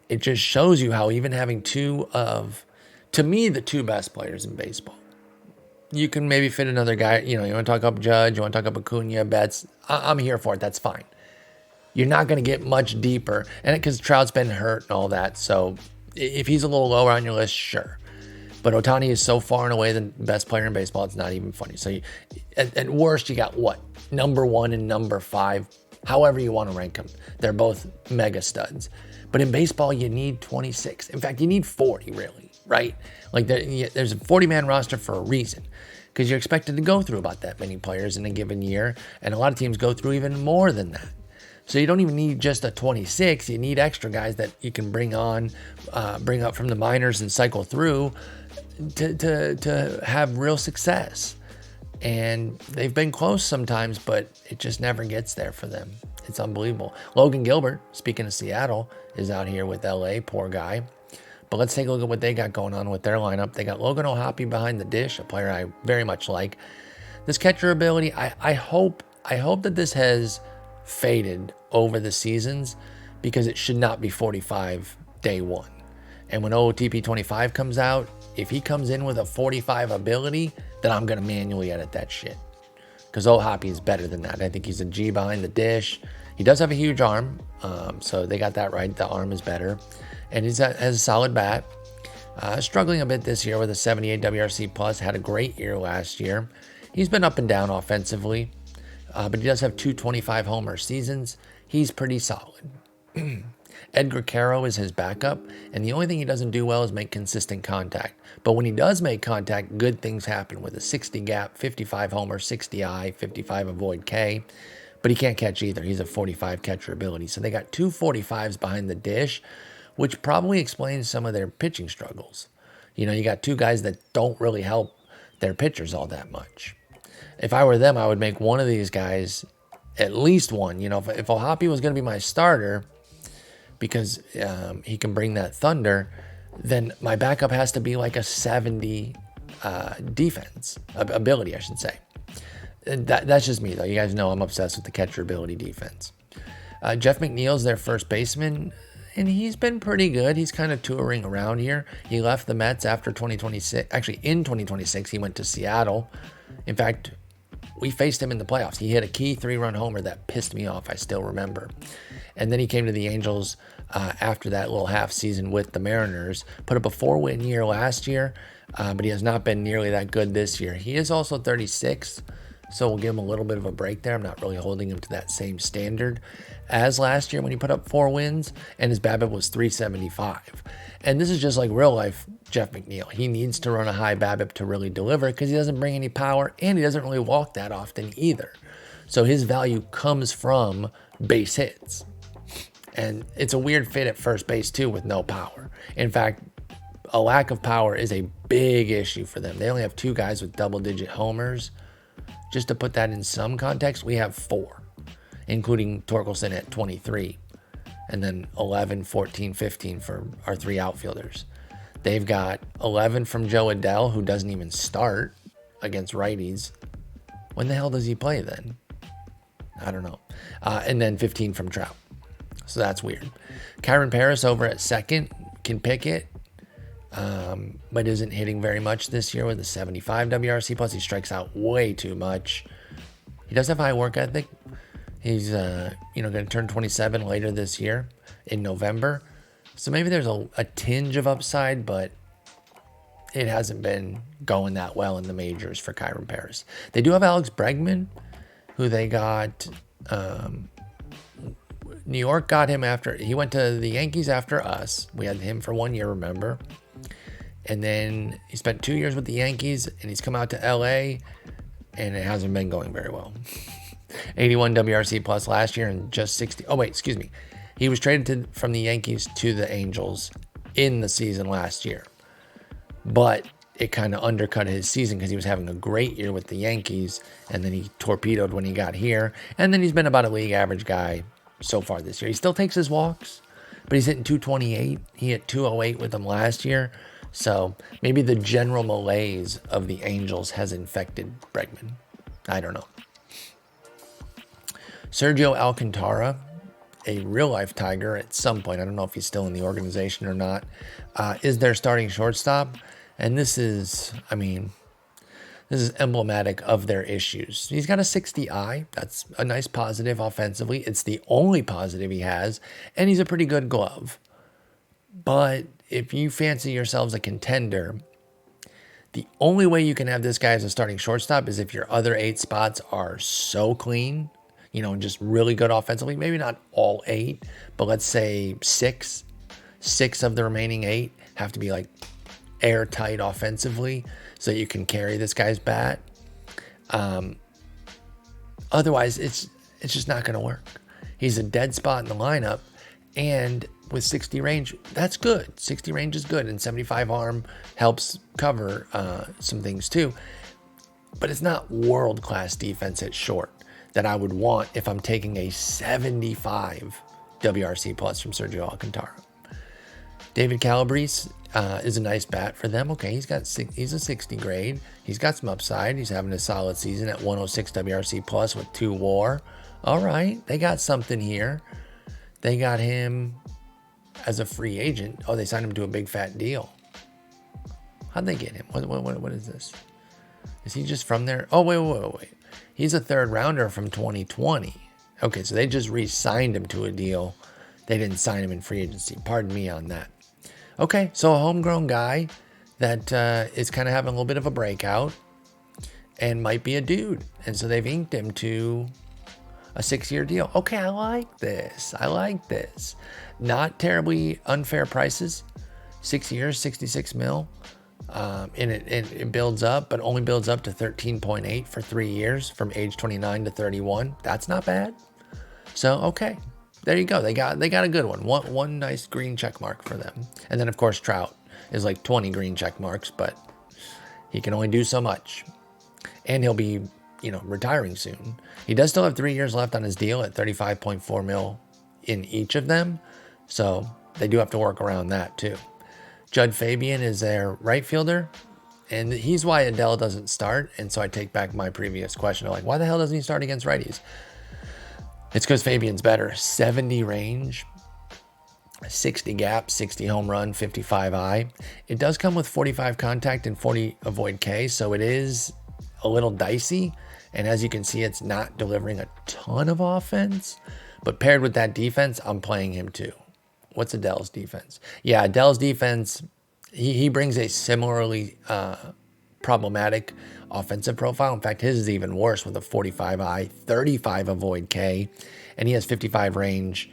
It just shows you how even having to me, the two best players in baseball. You can maybe fit another guy. You want to talk up Judge, you want to talk up Acuna, Betts. I'm here for it. That's fine. You're not going to get much deeper. And because Trout's been hurt and all that. So if he's a little lower on your list, sure. But Ohtani is so far and away the best player in baseball, it's not even funny. So at worst, you got what? Number 1 and number 5, however you want to rank them. They're both mega studs. But in baseball, you need 26. In fact, you need 40, really, right? There's a 40-man roster for a reason, because you're expected to go through about that many players in a given year. And a lot of teams go through even more than that. So you don't even need just a 26. You need extra guys that you can bring up from the minors and cycle through to have real success. And they've been close sometimes, but it just never gets there for them. It's unbelievable. Logan Gilbert, speaking of Seattle, is out here with LA, poor guy. But let's take a look at what they got going on with their lineup. They got Logan O'Hoppe behind the dish, a player I very much like. This catcher ability, I hope that this has faded over the seasons, because it should not be 45 day one. And when OOTP 25 comes out, if he comes in with a 45 ability, then I'm going to manually edit that shit. Because Hoppy is better than that. I think he's a G behind the dish. He does have a huge arm, so they got that right. The arm is better. And he has a solid bat. Struggling a bit this year with a 78 WRC plus. Had a great year last year. He's been up and down offensively, but he does have 225 homer seasons. He's pretty solid. Edgar Caro is his backup, and the only thing he doesn't do well is make consistent contact. But when he does make contact, good things happen with a 60 gap, 55 homer, 60 I, 55 avoid K. But he can't catch either. He's a 45 catcher ability. So they got two 45s behind the dish, which probably explains some of their pitching struggles. You know, you got two guys that don't really help their pitchers all that much. If I were them, I would make one of these guys, at least one. You know, if Hoppy was going to be my starter, because he can bring that thunder, then my backup has to be like a 70 defense ability, I should say. That's just me, though. You guys know I'm obsessed with the catcher ability defense. Jeff McNeil's their first baseman, and he's been pretty good. He's kind of touring around here. He left the Mets after 2026. Actually, in 2026, he went to Seattle. In fact, we faced him in the playoffs. He hit a key 3-run homer that pissed me off. I still remember. And then he came to the Angels after that little half season with the Mariners. Put up a 4-win year last year, but he has not been nearly that good this year. He is also 36, so we'll give him a little bit of a break there. I'm not really holding him to that same standard as last year when he put up 4 wins, and his BABIP was 375. And this is just like real life Jeff McNeil. He needs to run a high BABIP to really deliver because he doesn't bring any power, and he doesn't really walk that often either. So his value comes from base hits. And it's a weird fit at first base, too, with no power. In fact, a lack of power is a big issue for them. They only have 2 guys with double-digit homers. Just to put that in some context, we have 4, including Torkelson at 23, and then 11, 14, 15 for our 3 outfielders. They've got 11 from Joe Adell, who doesn't even start against righties. When the hell does he play then? I don't know. And then 15 from Trout. So that's weird. Kyron Paris over at second can pick it, but isn't hitting very much this year with a 75 WRC plus. He strikes out way too much. He does have high work ethic. He's going to turn 27 later this year in November. So maybe there's a tinge of upside, but it hasn't been going that well in the majors for Kyron Paris. They do have Alex Bregman, who they got. New York got him after he went to the Yankees after us. We had him for 1 year, remember? And then he spent 2 years with the Yankees, and he's come out to LA, and it hasn't been going very well. 81 WRC plus last year and just 60. Oh, wait, excuse me. He was traded from the Yankees to the Angels in the season last year. But it kind of undercut his season because he was having a great year with the Yankees, and then he torpedoed when he got here. And then he's been about a league average guy so far this year. He still takes his walks, but he's hitting 228. He hit 208 with them last year. So maybe the general malaise of the Angels has infected Bregman. I don't know. Sergio Alcantara, a real-life Tiger at some point, I don't know if he's still in the organization or not, is their starting shortstop. And this is emblematic of their issues. He's got a 60 I. That's a nice positive offensively. It's the only positive he has, and he's a pretty good glove. But if you fancy yourselves a contender, the only way you can have this guy as a starting shortstop is if your other 8 spots are so clean, just really good offensively. Maybe not all 8, but let's say 6. 6 of the remaining 8 have to be like airtight offensively so you can carry this guy's bat. Otherwise, it's just not going to work. He's a dead spot in the lineup, and with 60 range, that's good. 60 range is good, and 75 arm helps cover some things too. But it's not world-class defense at short that I would want if I'm taking a 75 WRC plus from Sergio Alcantara. David Calabrese is a nice bat for them. Okay, he's a 60 grade. He's got some upside. He's having a solid season at 106 WRC plus with 2 WAR. All right, they got something here. They got him as a free agent. Oh, they signed him to a big fat deal. How'd they get him? What is this? Is he just from there? Oh, wait. He's a third rounder from 2020. Okay, so they just re-signed him to a deal. They didn't sign him in free agency. Pardon me on that. Okay, so a homegrown guy that is kind of having a little bit of a breakout and might be a dude. And so they've inked him to a 6-year deal. Okay, I like this. Not terribly unfair prices. 6 years, 66 mil. And it builds up, but only builds up to 13.8 for 3 years from age 29 to 31. That's not bad. So, okay. There you go. They got a good one. One nice green check mark for them. And then, of course, Trout is like 20 green check marks, but he can only do so much. And he'll be, retiring soon. He does still have 3 years left on his deal at 35.4 mil in each of them. So they do have to work around that too. Judd Fabian is their right fielder. And he's why Adele doesn't start. And so I take back my previous question. Like, why the hell doesn't he start against righties? It's because Fabian's better. 70 range, 60 gap, 60 home run, 55 I. It does come with 45 contact and 40 avoid K, so it is a little dicey. And as you can see, it's not delivering a ton of offense. But paired with that defense, I'm playing him too. What's Adele's defense? Yeah, Adele's defense, he brings a similarly problematic offensive profile. In fact, his is even worse with a 45 I, 35 avoid K, and he has 55 range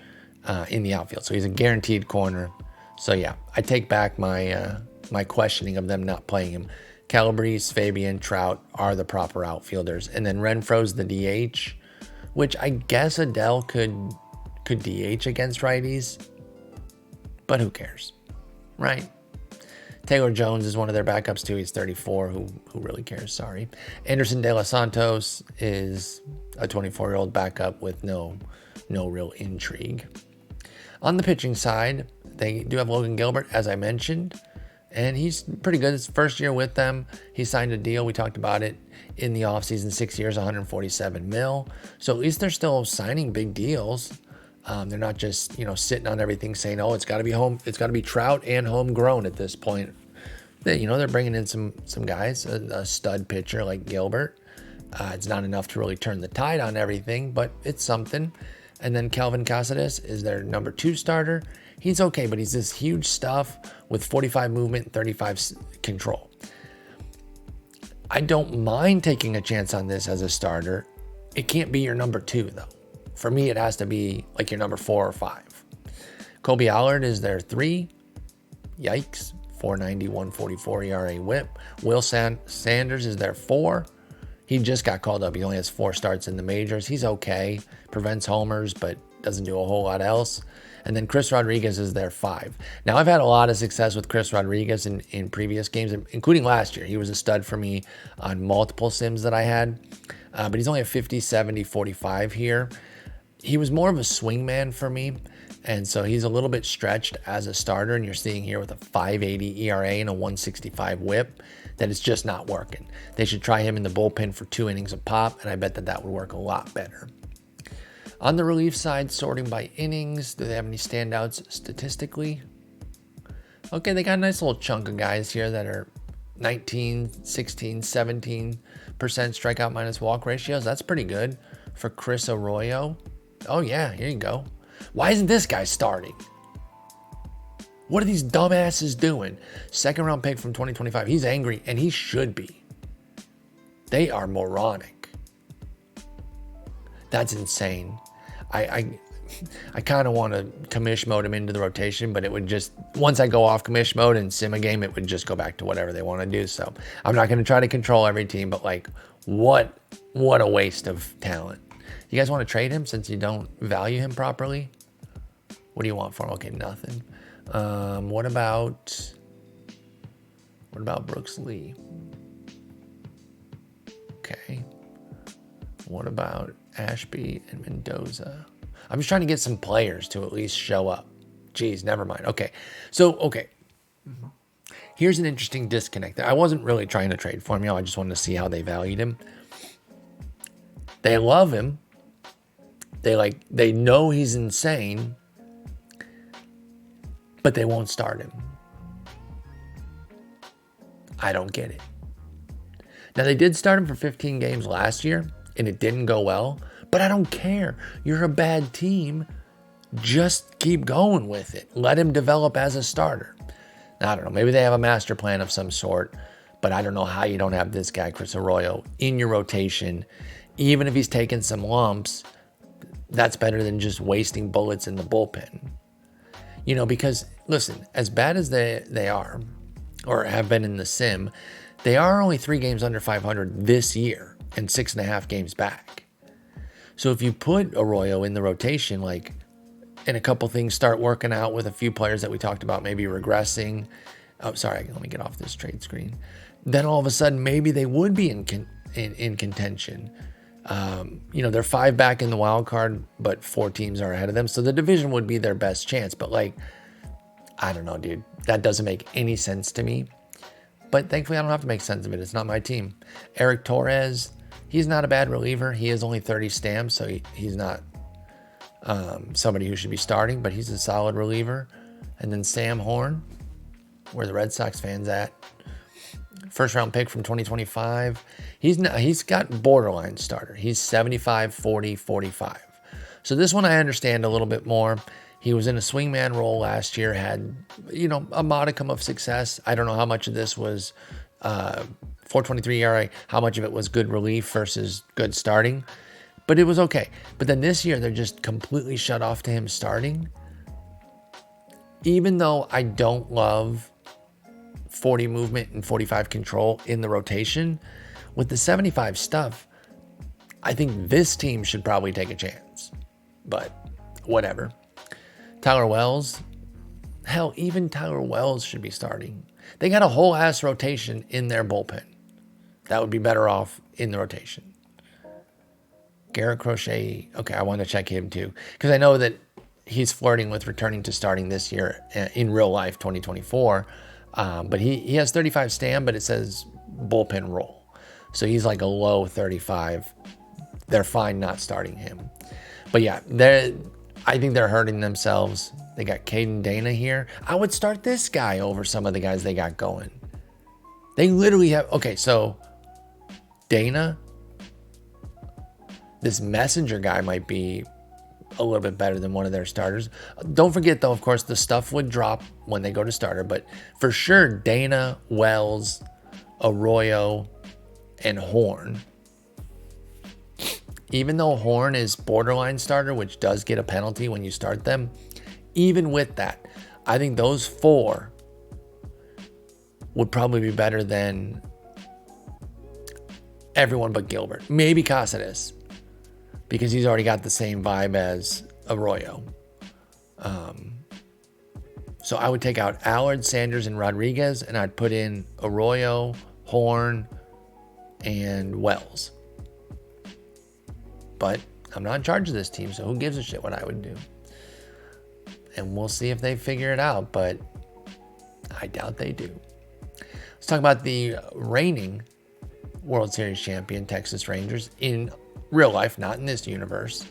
in the outfield. So he's a guaranteed corner. So yeah, I take back my my questioning of them not playing him. Calabrese, Fabian, Trout are the proper outfielders. And then Renfro's the DH, which I guess Adele could DH against righties, but who cares, right? Taylor Jones is one of their backups too. He's 34. Who really cares? Sorry. Anderson De Los Santos is a 24-year-old backup with no real intrigue. On the pitching side, they do have Logan Gilbert, as I mentioned, and he's pretty good. It's first year with them. He signed a deal. We talked about it in the offseason, 6 years, 147 mil. So at least they're still signing big deals. They're not just, sitting on everything saying, oh, it's got to be home. It's got to be Trout and homegrown at this point. They're bringing in some guys, a stud pitcher like Gilbert. It's not enough to really turn the tide on everything, but it's something. And then Kelvin Caceres is their number 2 starter. He's okay, but he's this huge stuff with 45 movement and 35 control. I don't mind taking a chance on this as a starter. It can't be your number 2, though. For me, it has to be like your number 4 or 5. Colby Allard is their 3. Yikes. 4.90, 1.44 ERA whip. Will Sanders is their 4. He just got called up. He only has 4 starts in the majors. He's okay. Prevents homers, but doesn't do a whole lot else. And then Chris Rodriguez is their 5. Now, I've had a lot of success with Chris Rodriguez in previous games, including last year. He was a stud for me on multiple sims that I had. But he's only a 50, 70, 45 here. He was more of a swing man for me, and so he's a little bit stretched as a starter, and you're seeing here with a 5.80 ERA and a 165 whip that it's just not working. They should try him in the bullpen for 2 innings a pop, and I bet that would work a lot better. On the relief side, sorting by innings, do they have any standouts statistically? Okay, they got a nice little chunk of guys here that are 19, 16, 17% strikeout minus walk ratios. That's pretty good for Chris Arroyo. Oh, yeah, here you go. Why isn't this guy starting? What are these dumbasses doing? 2nd round pick from 2025. He's angry, and he should be. They are moronic. That's insane. I kind of want to commish mode him into the rotation, but it would just, once I go off commish mode and sim a game, it would just go back to whatever they want to do. So I'm not going to try to control every team, but what a waste of talent. You guys want to trade him since you don't value him properly? What do you want for him? Okay, nothing. What about Brooks Lee? Okay. What about Ashby and Mendoza? I'm just trying to get some players to at least show up. Geez, never mind. Okay. Here's an interesting disconnect. I wasn't really trying to trade for him. I just wanted to see how they valued him. They love him. They know he's insane. but they won't start him. I don't get it. Now, they did start him for 15 games last year, and it didn't go well, but I don't care. You're a bad team. Just keep going with it. Let him develop as a starter. Now, I don't know. Maybe they have a master plan of some sort, but I don't know how you don't have this guy, Chris Arroyo, in your rotation. Even if he's taking some lumps, that's better than just wasting bullets in the bullpen. You know, because, listen, as bad as they are, or have been in the sim, they are only 3 games under 500 this year and 6.5 games back. So if you put Arroyo in the rotation, like, and a couple things start working out with a few players that we talked about maybe regressing. Oh, sorry, let me get off this trade screen. Then all of a sudden, maybe they would be in contention. You know, they're 5 back in the wild card, but 4 teams are ahead of them. So the division would be their best chance. But, like, I don't know, dude. That doesn't make any sense to me. But thankfully, I don't have to make sense of it. It's not my team. Eric Torres, he's not a bad reliever. He is only 30 stamps, so he's not somebody who should be starting, but he's a solid reliever. And then Sam Horn, where the Red Sox fans at? First round pick from 2025. He's got borderline starter. He's 75, 40, 45. So this one I understand a little bit more. He was in a swingman role last year, had, you know, a modicum of success. I don't know how much of this was 4.23 ERA, how much of it was good relief versus good starting. But it was okay. But then this year, they're just completely shut off to him starting. Even though I don't love 40 movement and 45 control in the rotation, with the 75 stuff, I think this team should probably take a chance. But whatever. Tyler Wells, hell, even Tyler Wells should be starting. They got a whole ass rotation in their bullpen. That would be better off in the rotation. Garrett Crochet, okay, I want to check him too, because I know that he's flirting with returning to starting this year in real life, 2024. But he has 35 stam, but it says bullpen role. So he's like a low 35. They're fine not starting him. But yeah, I think they're hurting themselves. They got Caden Dana here. I would start this guy over some of the guys they got going. They literally have, okay, so Dana, this messenger guy might be a little bit better than one of their starters. Don't forget, though, of course, the stuff would drop when they go to starter. But for sure, Dana, Wells, Arroyo, and Horn. Even though Horn is borderline starter, which does get a penalty when you start them, even with that, I think those 4 would probably be better than everyone but Gilbert. Maybe Cáceres, because he's already got the same vibe as Arroyo. So I would take out Allard, Sanders, and Rodriguez, and I'd put in Arroyo, Horn, and Wells. But I'm not in charge of this team, so who gives a shit what I would do? And we'll see if they figure it out, but I doubt they do. Let's talk about the reigning World Series champion Texas Rangers in real life, not in this universe.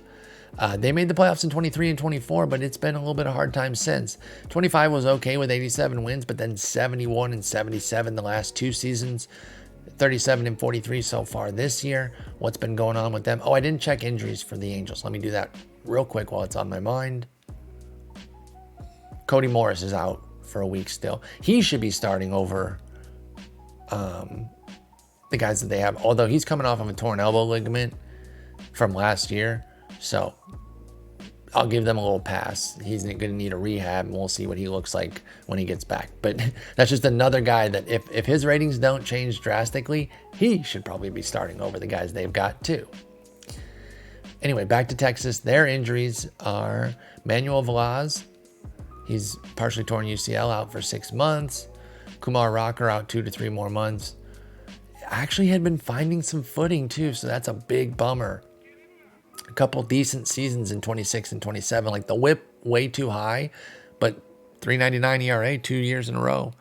They made the playoffs in 23 and 24, but it's been a little bit of a hard time since. 25 was okay with 87 wins, but then 71 and 77 the last 2 seasons. 37 and 43 so far this year. What's been going on with them? Oh, I didn't check injuries for the Angels. Let me do that real quick while it's on my mind. Cody Morris is out for a week still. He should be starting over the guys that they have, although he's coming off of a torn elbow ligament from last year. So I'll give them a little pass. He's going to need a rehab, and we'll see what he looks like when he gets back. But that's just another guy that if his ratings don't change drastically, he should probably be starting over the guys they've got too. Anyway, back to Texas. Their injuries are Manuel Velaz. He's partially torn UCL, out for 6 months. Kumar Rocker out 2 to 3 more months. Actually had been finding some footing too, so that's a big bummer. A couple decent seasons in 26 and 27, like the whip way too high, but 3.99 ERA 2 years in a row.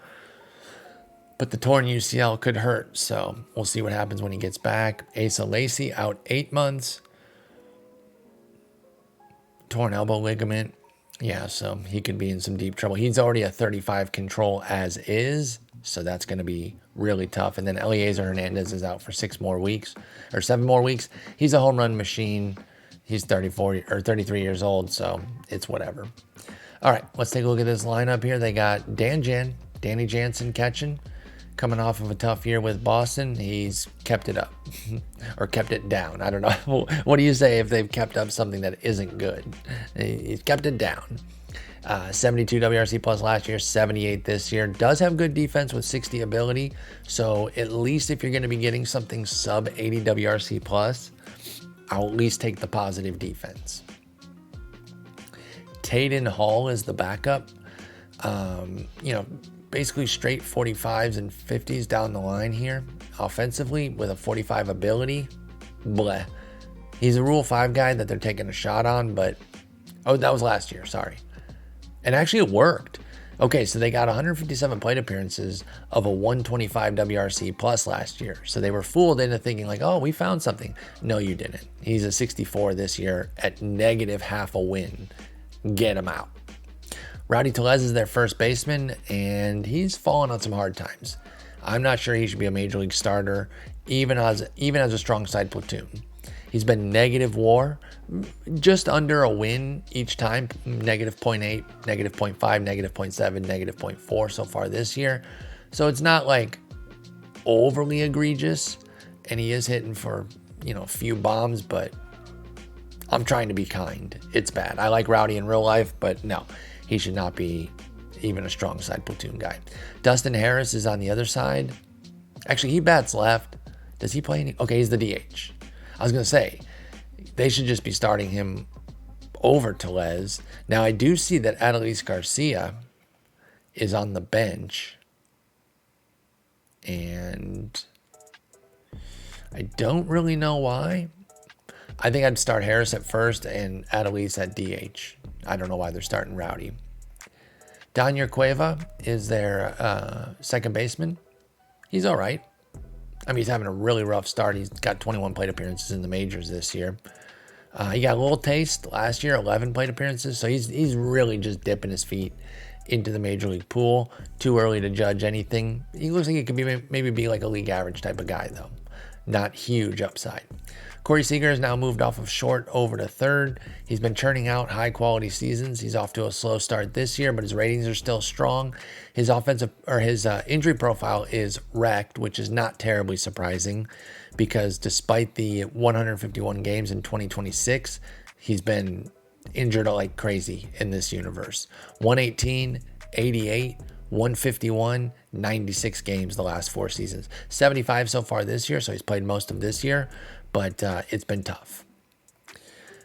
But the torn UCL could hurt, so we'll see what happens when he gets back. Asa Lacy out 8 months. Torn elbow ligament. Yeah, so he could be in some deep trouble. He's already a 35 control as is, so that's going to be really tough. And then Eliezer Hernandez is out for 6 more weeks or 7 more weeks. He's a home run machine. He's 34 or 33 years old, so it's whatever. All right, let's take a look at this lineup here. They got Danny Jansen catching, coming off of a tough year with Boston. He's kept it up or kept it down. I don't know. What do you say if they've kept up something that isn't good? He's kept it down. 72 WRC plus last year, 78 this year. Does have good defense with 60 ability. So at least if you're going to be getting something sub 80 WRC plus, I'll at least take the positive defense. Tayden Hall is the backup. Basically straight 45s and 50s down the line here. Offensively with a 45 ability. Bleh. He's a Rule 5 guy that they're taking a shot on, but... Oh, that was last year, sorry. And actually it worked. Okay, so they got 157 plate appearances of a 125 WRC plus last year. So they were fooled into thinking like, oh, we found something. No, you didn't. He's a 64 this year at negative half a win. Get him out. Rowdy Tellez is their first baseman, and he's fallen on some hard times. I'm not sure he should be a major league starter, even as a strong side platoon. He's been negative WAR, just under a win each time, negative 0.8, negative 0.5, negative 0.7, negative 0.4 so far this year. So it's not like overly egregious, and he is hitting for, a few bombs, but I'm trying to be kind. It's bad. I like Rowdy in real life, but no, he should not be even a strong side platoon guy. Dustin Harris is on the other side. Actually, he bats left. Does he play any? Okay, he's the DH. I was going to say, they should just be starting him over Tellez. Now, I do see that Adolis Garcia is on the bench. And I don't really know why. I think I'd start Harris at first and Adolis at DH. I don't know why they're starting Rowdy. Daniel Cueva is their second baseman. He's all right. I mean, he's having a really rough start. He's got 21 plate appearances in the majors this year. He got a little taste last year, 11 plate appearances. So he's really just dipping his feet into the major league pool. Too early to judge anything. He looks like he could maybe be like a league average type of guy, though. Not huge upside. Corey Seager has now moved off of short over to third. He's been churning out high-quality seasons. He's off to a slow start this year, but his ratings are still strong. His injury profile is wrecked, which is not terribly surprising because despite the 151 games in 2026, he's been injured like crazy in this universe. 118, 88, 151, 96 games the last 4 seasons. 75 so far this year, so he's played most of this year, but it's been tough.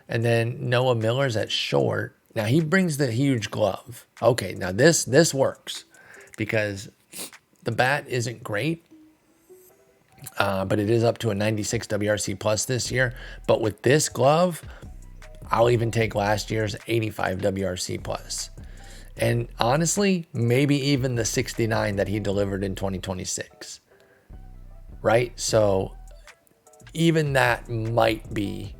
And then Noah Miller's at short. Now he brings the huge glove. Okay, now this works because the bat isn't great, but it is up to a 96 WRC plus this year. But with this glove, I'll even take last year's 85 WRC plus. And honestly, maybe even the 69 that he delivered in 2026. Right? So even that might be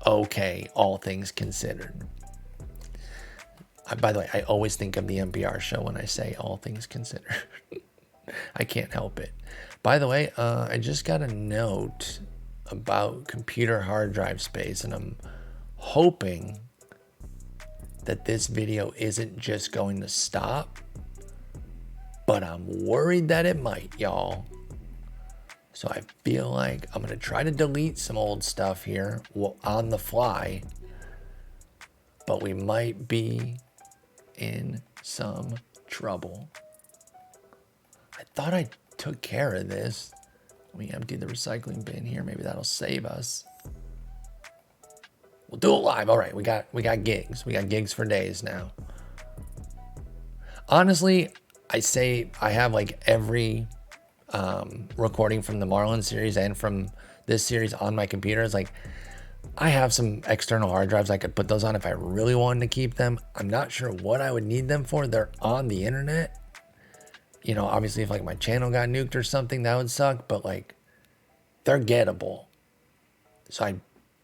okay, all things considered. By the way, I always think of the NPR show when I say all things considered. I can't help it. By the way, I just got a note about computer hard drive space, and I'm hoping that this video isn't just going to stop, but I'm worried that it might, y'all. So I feel like I'm going to try to delete some old stuff here on the fly, but we might be in some trouble. I thought I took care of this. We emptied the recycling bin here. Maybe that'll save us. We'll do it live. All right, we got gigs. We got gigs for days now. Honestly, I say I have like every recording from the Marlins series and from this series on my computer. It's like I have some external hard drives. I could put those on if I really wanted to keep them. I'm not sure what I would need them for. They're on the internet. You know, obviously if like my channel got nuked or something, that would suck, but like they're gettable. So I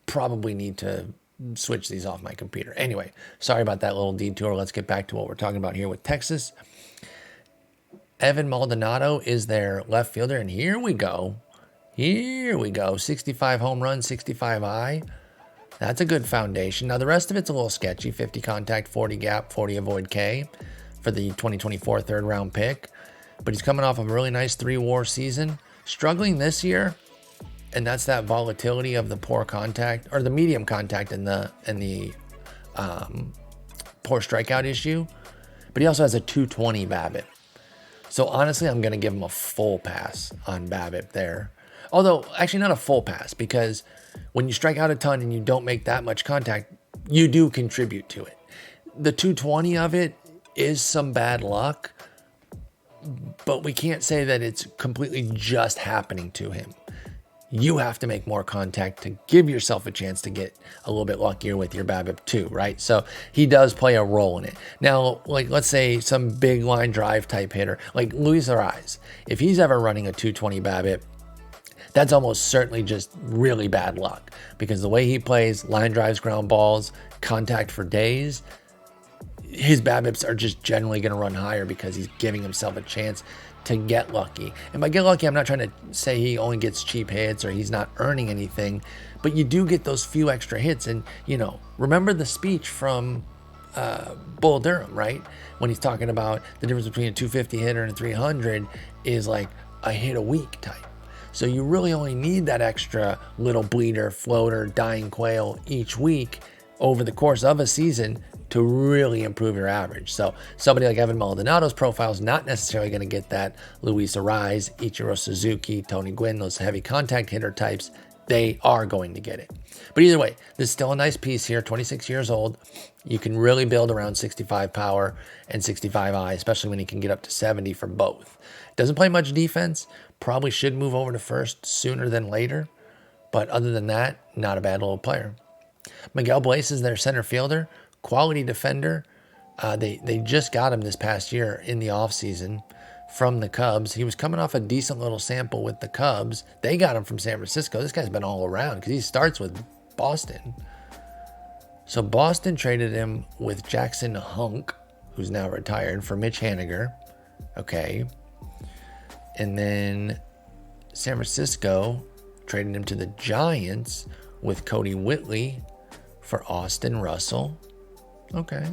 probably need to switch these off my computer. Anyway, sorry about that little detour. Let's get back to what we're talking about here with Texas. Evan Maldonado is their left fielder, and here we go. 65 home runs, 65 I. That's a good foundation. Now, the rest of it's a little sketchy. 50 contact, 40 gap, 40 avoid K for the 2024 third round pick. But he's coming off of a really nice 3-WAR season. Struggling this year, and that's that volatility of the poor contact, or the medium contact and the poor strikeout issue. But he also has a 220 BABIP. So honestly, I'm going to give him a full pass on BABIP there. Although, actually not a full pass, because when you strike out a ton and you don't make that much contact, you do contribute to it. The 220 of it is some bad luck, but we can't say that it's completely just happening to him. You have to make more contact to give yourself a chance to get a little bit luckier with your BABIP too, right? So he does play a role in it. Now, like let's say some big line drive type hitter, like Luis Ariz, if he's ever running a 220 BABIP, that's almost certainly just really bad luck, because the way he plays, line drives, ground balls, contact for days, his BABIPs are just generally going to run higher because he's giving himself a chance to get lucky. And by get lucky, I'm not trying to say he only gets cheap hits or he's not earning anything, but you do get those few extra hits. And, you know, remember the speech from Bull Durham, right? When he's talking about the difference between a 250 hitter and a 300 is like a hit a week type. So you really only need that extra little bleeder, floater, dying quail each week over the course of a season to really improve your average. So somebody like Evan Maldonado's profile is not necessarily going to get that. Luis Ariz, Ichiro Suzuki, Tony Gwynn, those heavy contact hitter types, they are going to get it. But either way, this is still a nice piece here, 26 years old. You can really build around 65 power and 65 I, especially when he can get up to 70 for both. Doesn't play much defense, probably should move over to first sooner than later. But other than that, not a bad little player. Miguel Blaze is their center fielder, quality defender. They just got him this past year in the offseason from the Cubs. He was coming off a decent little sample with the Cubs. They got him from San Francisco. This guy's been all around because he starts with Boston. So Boston traded him with Jackson Hunk, who's now retired, for Mitch Haniger. Okay. And then San Francisco traded him to the Giants with Cody Whitley for Austin Russell. Okay.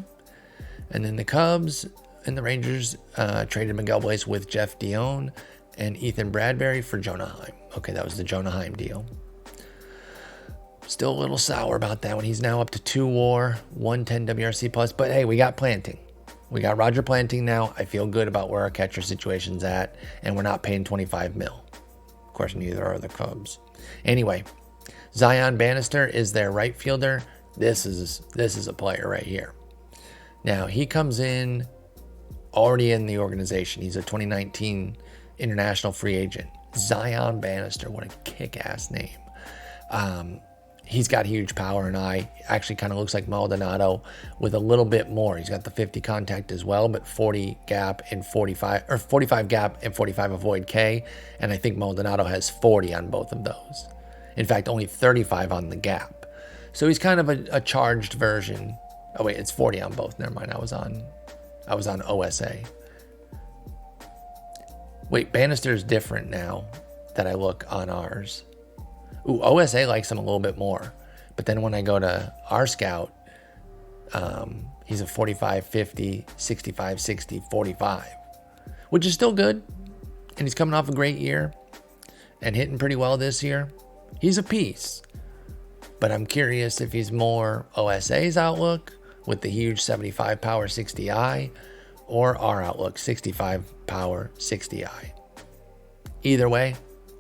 And then the Cubs and the Rangers traded Miguel Blaze with Jeff Dion and Ethan Bradbury for Jonah Heim. Okay, that was the Jonah Heim deal. Still a little sour about that one. He's now up to 2 WAR, 110 WRC plus. But hey, we got Planting. We got Roger Planting now. I feel good about where our catcher situation's at, and we're not paying $25 million. Of course, neither are the Cubs. Anyway, Zion Bannister is their right fielder. This is a player right here. Now, he comes in already in the organization. He's a 2019 international free agent. Zion Bannister, what a kick-ass name. He's got huge power, and actually kind of looks like Maldonado with a little bit more. He's got the 50 contact as well, but 40 gap and 45, or 45 gap and 45 avoid K. And I think Maldonado has 40 on both of those. In fact, only 35 on the gap. So he's kind of a charged version. Oh wait, it's 40 on both. Never mind. I was on OSA. Wait, Bannister's different now that I look on ours. Ooh, OSA likes him a little bit more. But then when I go to our scout, he's a 45, 50, 65, 60, 45, which is still good. And he's coming off a great year and hitting pretty well this year. He's a piece. But I'm curious if he's more OSA's outlook with the huge 75 power 60i or our outlook 65 power 60i. Either way,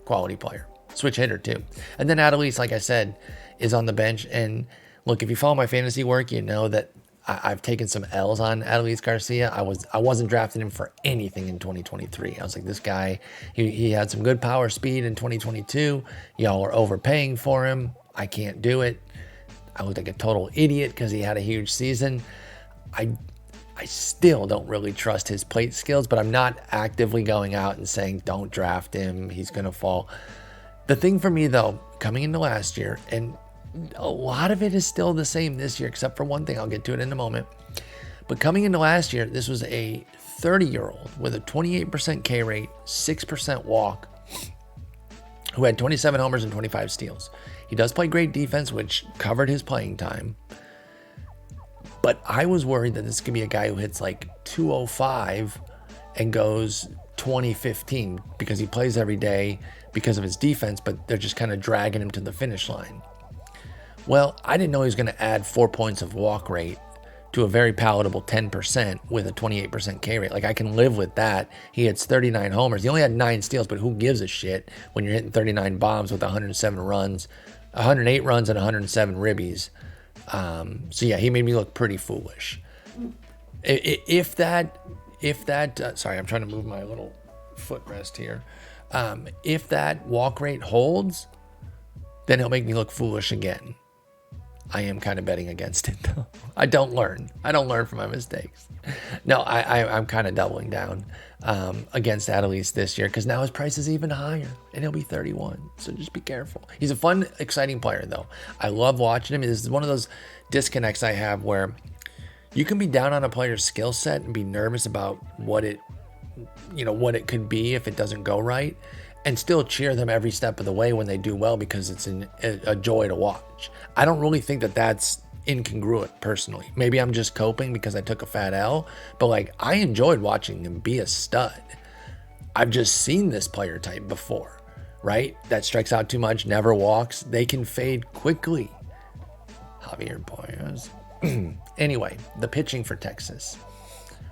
quality player. Switch hitter too. And then Adelise, like I said, is on the bench. And look, if you follow my fantasy work, you know that I've taken some L's on Adelise Garcia. I wasn't drafting him for anything in 2023. I was like, this guy, he had some good power speed in 2022. Y'all are overpaying for him. I can't do it. I looked like a total idiot because he had a huge season. I still don't really trust his plate skills, but I'm not actively going out and saying, don't draft him. He's going to fall. The thing for me, though, coming into last year, and a lot of it is still the same this year, except for one thing. I'll get to it in a moment. But coming into last year, this was a 30-year-old with a 28% K rate, 6% walk, who had 27 homers and 25 steals. He does play great defense, which covered his playing time. But I was worried that this could be a guy who hits like 205 and goes 2015 because he plays every day because of his defense, but they're just kind of dragging him to the finish line. Well, I didn't know he was going to add 4 points of walk rate to a very palatable 10% with a 28% K rate. Like, I can live with that. He hits 39 homers. He only had 9 steals, but who gives a shit when you're hitting 39 bombs with 107 runs, 108 runs and 107 ribbies. So yeah, he made me look pretty foolish. If that, sorry, I'm trying to move my little footrest here. If that walk rate holds, then he'll make me look foolish again. I am kind of betting against it though. I don't learn from my mistakes. No, I'm kind of doubling down against Adelise this year because now his price is even higher and he'll be 31. So just be careful. He's a fun, exciting player though. I love watching him. This is one of those disconnects I have where you can be down on a player's skill set and be nervous about what it could be if it doesn't go right, and still cheer them every step of the way when they do well because it's a joy to watch. I don't really think that that's incongruent personally. Maybe I'm just coping because I took a fat L, but like, I enjoyed watching him be a stud. I've just seen this player type before, right? That strikes out too much, never walks. They can fade quickly. Javier Boyes. Anyway, the pitching for Texas.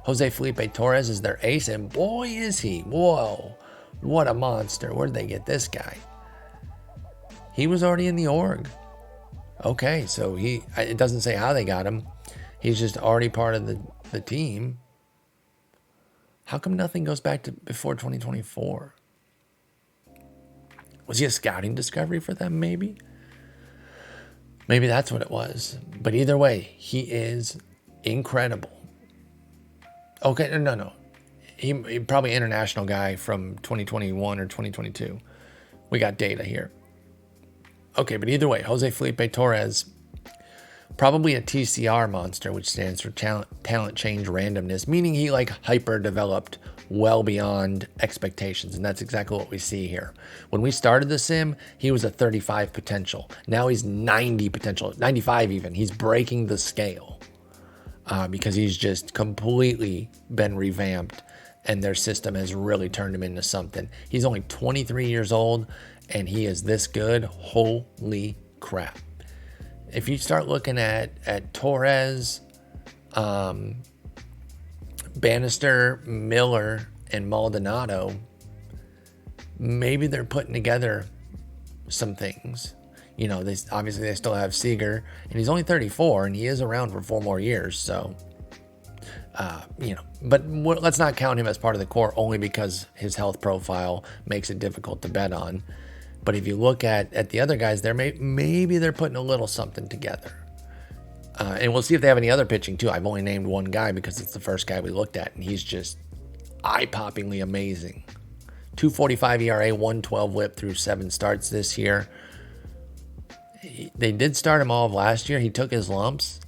Jose Felipe Torres is their ace, and boy is he. Whoa. What a monster. Where did they get this guy? He was already in the org. Okay, so it doesn't say how they got him. He's just already part of the team. How come nothing goes back to before 2024? Was he a scouting discovery for them, maybe? Maybe that's what it was. But either way, he is incredible. Okay, no. He probably international guy from 2021 or 2022. We got data here. Okay, but either way, Jose Felipe Torres, probably a TCR monster, which stands for talent change randomness, meaning he like hyper developed well beyond expectations. And that's exactly what we see here. When we started the sim, he was a 35 potential. Now he's 90 potential, 95 even. He's breaking the scale because he's just completely been revamped. And their system has really turned him into something. He's only 23 years old, and he is this good. Holy crap. If you start looking at Torres, Bannister, Miller, and Maldonado, maybe they're putting together some things. You know, they still have Seager, and he's only 34, and he is around for 4 more years, so... but let's not count him as part of the core only because his health profile makes it difficult to bet on. But if you look at the other guys, maybe they're putting a little something together. And we'll see if they have any other pitching too. I've only named one guy because it's the first guy we looked at, and he's just eye-poppingly amazing. 2.45 ERA, 1.12 WHIP through 7 starts this year. They did start him all of last year. He took his lumps,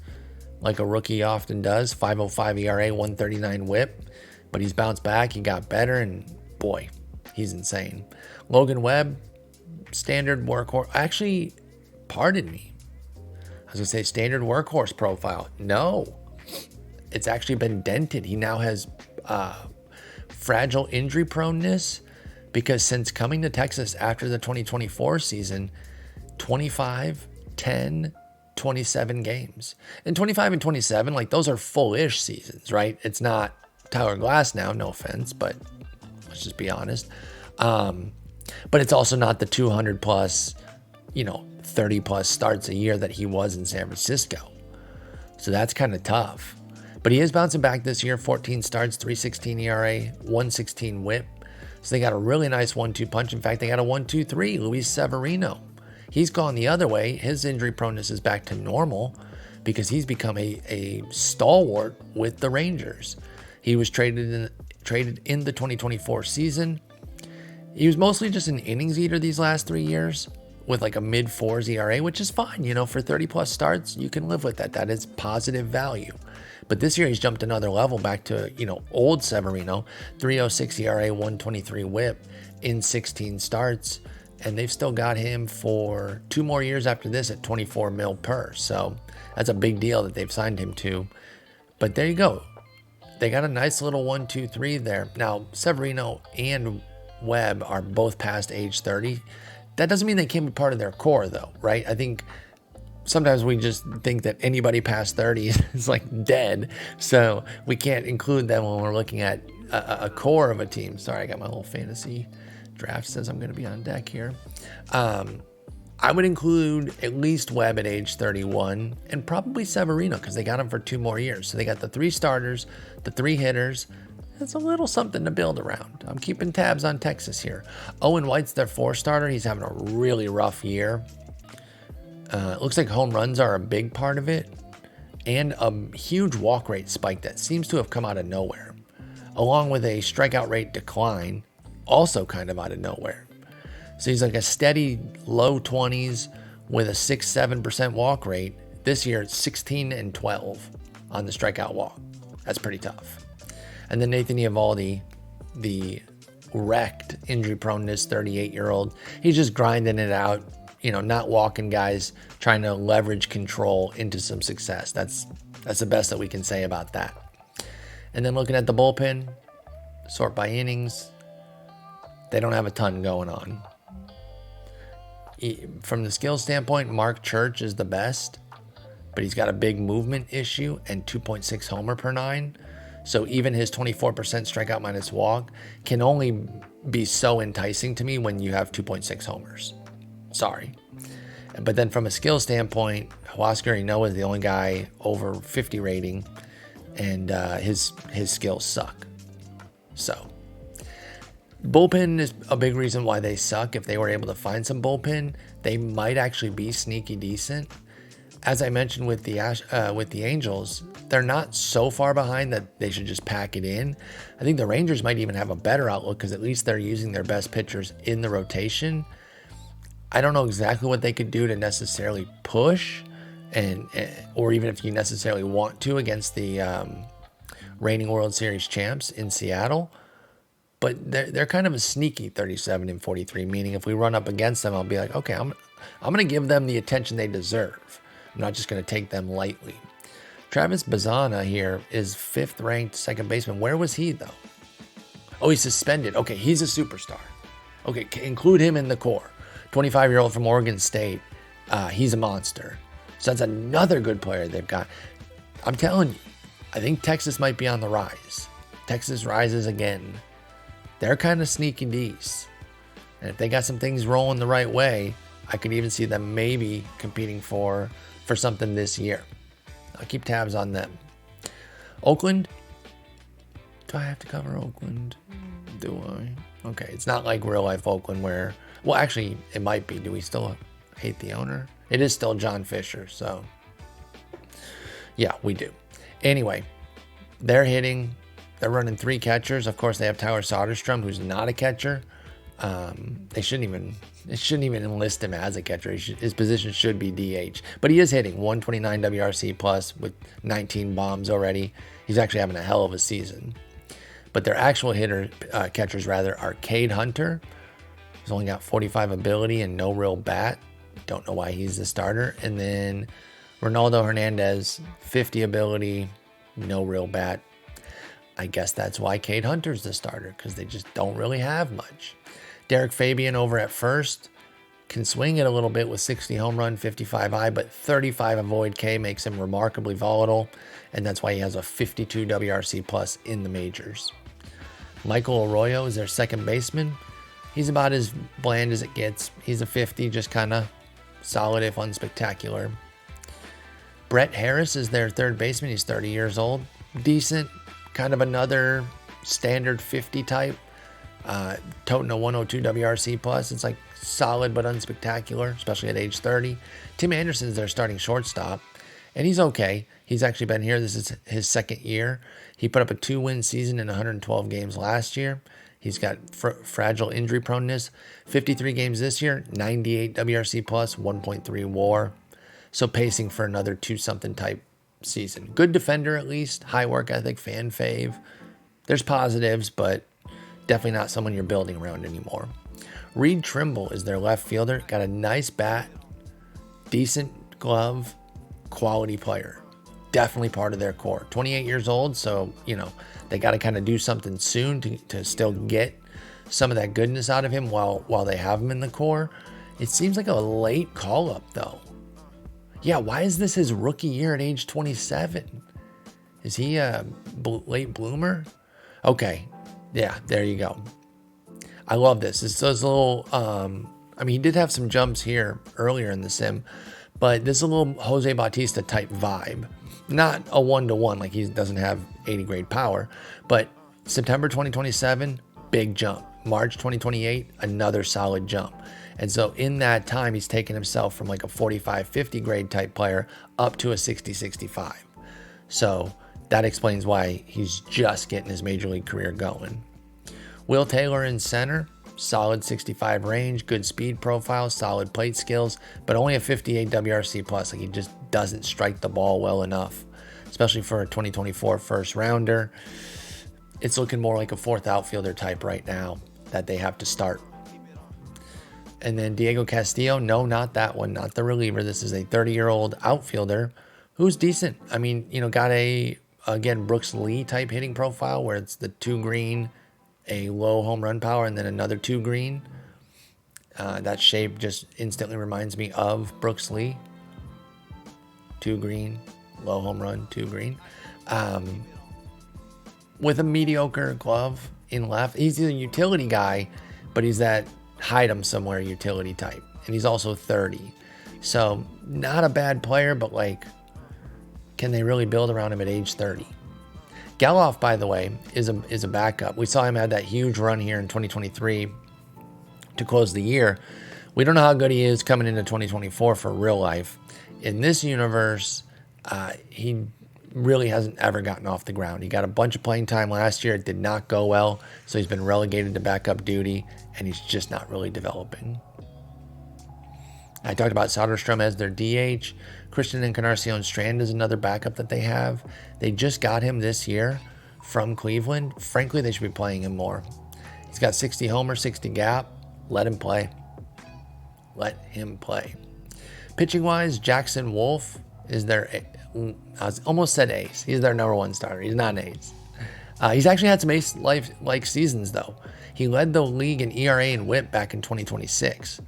like a rookie often does. 5.05 ERA, 1.39 WHIP. But he's bounced back. He got better, and boy, he's insane. Logan Webb, standard workhorse. Actually, pardon me. I was going to say standard workhorse profile. No. It's actually been dented. He now has fragile injury proneness because since coming to Texas after the 2024 season, 25, 10, 27 games. And 25 and 27, like those are full-ish seasons, right? It's not Tyler Glass now, no offense, but let's just be honest. But it's also not the 200 plus, 30 plus starts a year that he was in San Francisco. So that's kind of tough. But he is bouncing back this year, 14 starts, 3.16 ERA, 1.16 WHIP. So they got a really nice 1-2 punch. In fact, they got a 1-2-3, Luis Severino. He's gone the other way. His injury proneness is back to normal because he's become a stalwart with the Rangers. He was traded in the 2024 season. He was mostly just an innings eater these last 3 years. with like a mid-4s ERA, which is fine. You know, for 30-plus starts, you can live with that. That is positive value. But this year, he's jumped another level back to, you know, old Severino, 3.06 ERA, 123 whip in 16 starts. And they've still got him for 2 more years after this at 24 mil per. So that's a big deal that they've signed him to. But there you go. They got a nice little 1-2-3 there. Now, Severino and Webb are both past age 30. That doesn't mean they can't be part of their core, though, right? I think sometimes we just think that anybody past 30 is like dead. So we can't include them when we're looking at a core of a team. Sorry, I got my little fantasy draft says I'm going to be on deck here. I would include at least Webb at age 31 and probably Severino because they got him for 2 more years. So they got the 3 starters, the 3 hitters. It's a little something to build around. I'm keeping tabs on Texas here. Owen White's their 4 starter. He's having a really rough year. It looks like home runs are a big part of it and a huge walk rate spike that seems to have come out of nowhere, along with a strikeout rate decline, also kind of out of nowhere. So he's like a steady low 20s with a 6-7% walk rate. This year it's 16 and 12 on the strikeout walk. That's pretty tough. And then Nathan Eovaldi, the wrecked injury proneness 38-year-old, he's just grinding it out, you know, not walking guys, trying to leverage control into some success. That's the best that we can say about that. And then looking at the bullpen, sort by innings, they don't have a ton going on. From the skill standpoint, Mark Church is the best, but he's got a big movement issue and 2.6 homer per 9. So even his 24% strikeout minus walk can only be so enticing to me when you have 2.6 homers. Sorry. But then from a skill standpoint, Huascar Ynoa is the only guy over 50 rating, and his skills suck. So bullpen is a big reason why they suck. If they were able to find some bullpen, they might actually be sneaky decent. As I mentioned with the Angels, they're not so far behind that they should just pack it in. I think the Rangers might even have a better outlook because at least they're using their best pitchers in the rotation. I don't know exactly what they could do to necessarily push, or even if you necessarily want to against the reigning World Series champs in Seattle. But they're kind of a sneaky 37 and 43, meaning if we run up against them, I'll be like, okay, I'm going to give them the attention they deserve. I'm not just going to take them lightly. Travis Bazzana here is 5th ranked second baseman. Where was he, though? Oh, he's suspended. Okay, he's a superstar. Okay, include him in the core. 25-year-old from Oregon State. He's a monster. So that's another good player they've got. I'm telling you, I think Texas might be on the rise. Texas rises again. They're kind of sneaky D's. And if they got some things rolling the right way, I could even see them maybe competing for something this year. I'll keep tabs on them. Oakland. Do I have to cover Oakland? Do I? Okay, it's not like real life Oakland where, well, actually, it might be. Do we still hate the owner? It is still John Fisher, so yeah, we do. Anyway, they're hitting. They're running 3 catchers. Of course, they have Tyler Soderstrom, who's not a catcher. They shouldn't even enlist him as a catcher. His position should be DH, but he is hitting 129 WRC plus with 19 bombs already. He's actually having a hell of a season. But their actual catchers are Cade Hunter. He's only got 45 ability and no real bat. Don't know why he's the starter. And then Ronaldo Hernandez, 50 ability, no real bat. I guess that's why Cade Hunter's the starter, because they just don't really have much. Derek Fabian over at first can swing it a little bit with 60 home run, 55 I, but 35 avoid K makes him remarkably volatile, and that's why he has a 52 WRC plus in the majors. Michael Arroyo is their second baseman. He's about as bland as it gets. He's a 50, just kind of solid if unspectacular. Brett Harris is their third baseman. He's 30 years old. Decent, kind of another standard 50 type. Toting a 102 WRC plus. It's like solid but unspectacular, especially at age 30. Tim Anderson is their starting shortstop, and he's okay. He's actually been here. This is his second year. He put up a 2-win season in 112 games last year. He's got fragile injury proneness. 53 games this year, 98 WRC plus, 1.3 WAR. So pacing for another 2-something type season. Good defender at least. High work ethic, fan fave. There's positives, but definitely not someone you're building around anymore. Reed Trimble is their left fielder. Got a nice bat, decent glove, quality player. Definitely part of their core. 28 years old, so, they got to kind of do something soon to still get some of that goodness out of him while they have him in the core. It seems like a late call-up, though. Yeah, why is this his rookie year at age 27? Is he a late bloomer? Okay, yeah, there you go. I love this. It's those little, he did have some jumps here earlier in the sim, but this is a little Jose Bautista type vibe. Not a 1-to-1, like he doesn't have 80 grade power, but September 2027, big jump. March 2028, another solid jump. And so in that time, he's taken himself from like a 45-50 grade type player up to a 60-65. So that explains why he's just getting his major league career going. Will Taylor in center, solid 65 range, good speed profile, solid plate skills, but only a 58 WRC plus. Like he just doesn't strike the ball well enough, especially for a 2024 first rounder. It's looking more like a fourth outfielder type right now that they have to start. And then Diego Castillo, no, not that one, not the reliever. This is a 30-year-old outfielder who's decent. Got again, Brooks Lee type hitting profile where it's the 2 green, a low home run power, and then another 2 green. That shape just instantly reminds me of Brooks Lee. 2 green, low home run, 2 green. With a mediocre glove in left. He's a utility guy, but he's that hide him somewhere utility type. And he's also 30. So not a bad player, but can they really build around him at age 30? Geloff, by the way, is a backup. We saw him have that huge run here in 2023 to close the year. We don't know how good he is coming into 2024 for real life. In this universe, he really hasn't ever gotten off the ground. He got a bunch of playing time last year. It did not go well, so he's been relegated to backup duty, and he's just not really developing. I talked about Soderstrom as their DH. Christian Encarnacion Strand is another backup that they have. They just got him this year from Cleveland. Frankly, they should be playing him more. He's got 60 homer, 60 gap. Let him play. Let him play. Pitching-wise, Jackson Wolf is their, I almost said ace. He's their number 1 starter. He's not an ace. He's actually had some ace-like seasons, though. He led the league in ERA and WHIP back in 2026.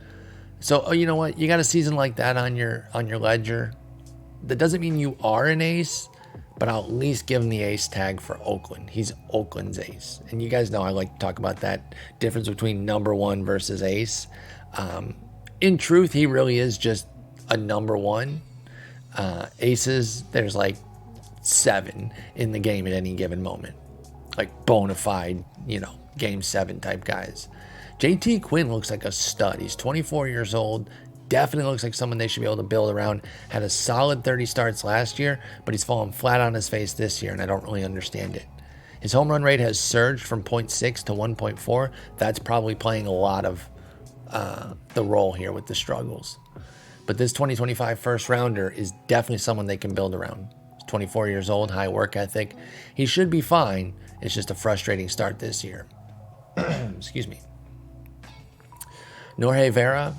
So, you know what? You got a season like that on your ledger. That doesn't mean you are an ace, but I'll at least give him the ace tag for Oakland. He's Oakland's ace. And you guys know I like to talk about that difference between number 1 versus ace. In truth, he really is just a number 1. Aces, there's 7 in the game at any given moment. Bona fide, game 7 type guys. JT Quinn looks like a stud. He's 24 years old. Definitely looks like someone they should be able to build around. Had a solid 30 starts last year, but he's fallen flat on his face this year, and I don't really understand it. His home run rate has surged from 0.6 to 1.4. That's probably playing a lot of the role here with the struggles. But this 2025 first rounder is definitely someone they can build around. He's 24 years old, high work ethic. He should be fine. It's just a frustrating start this year. Excuse me. Norge Vera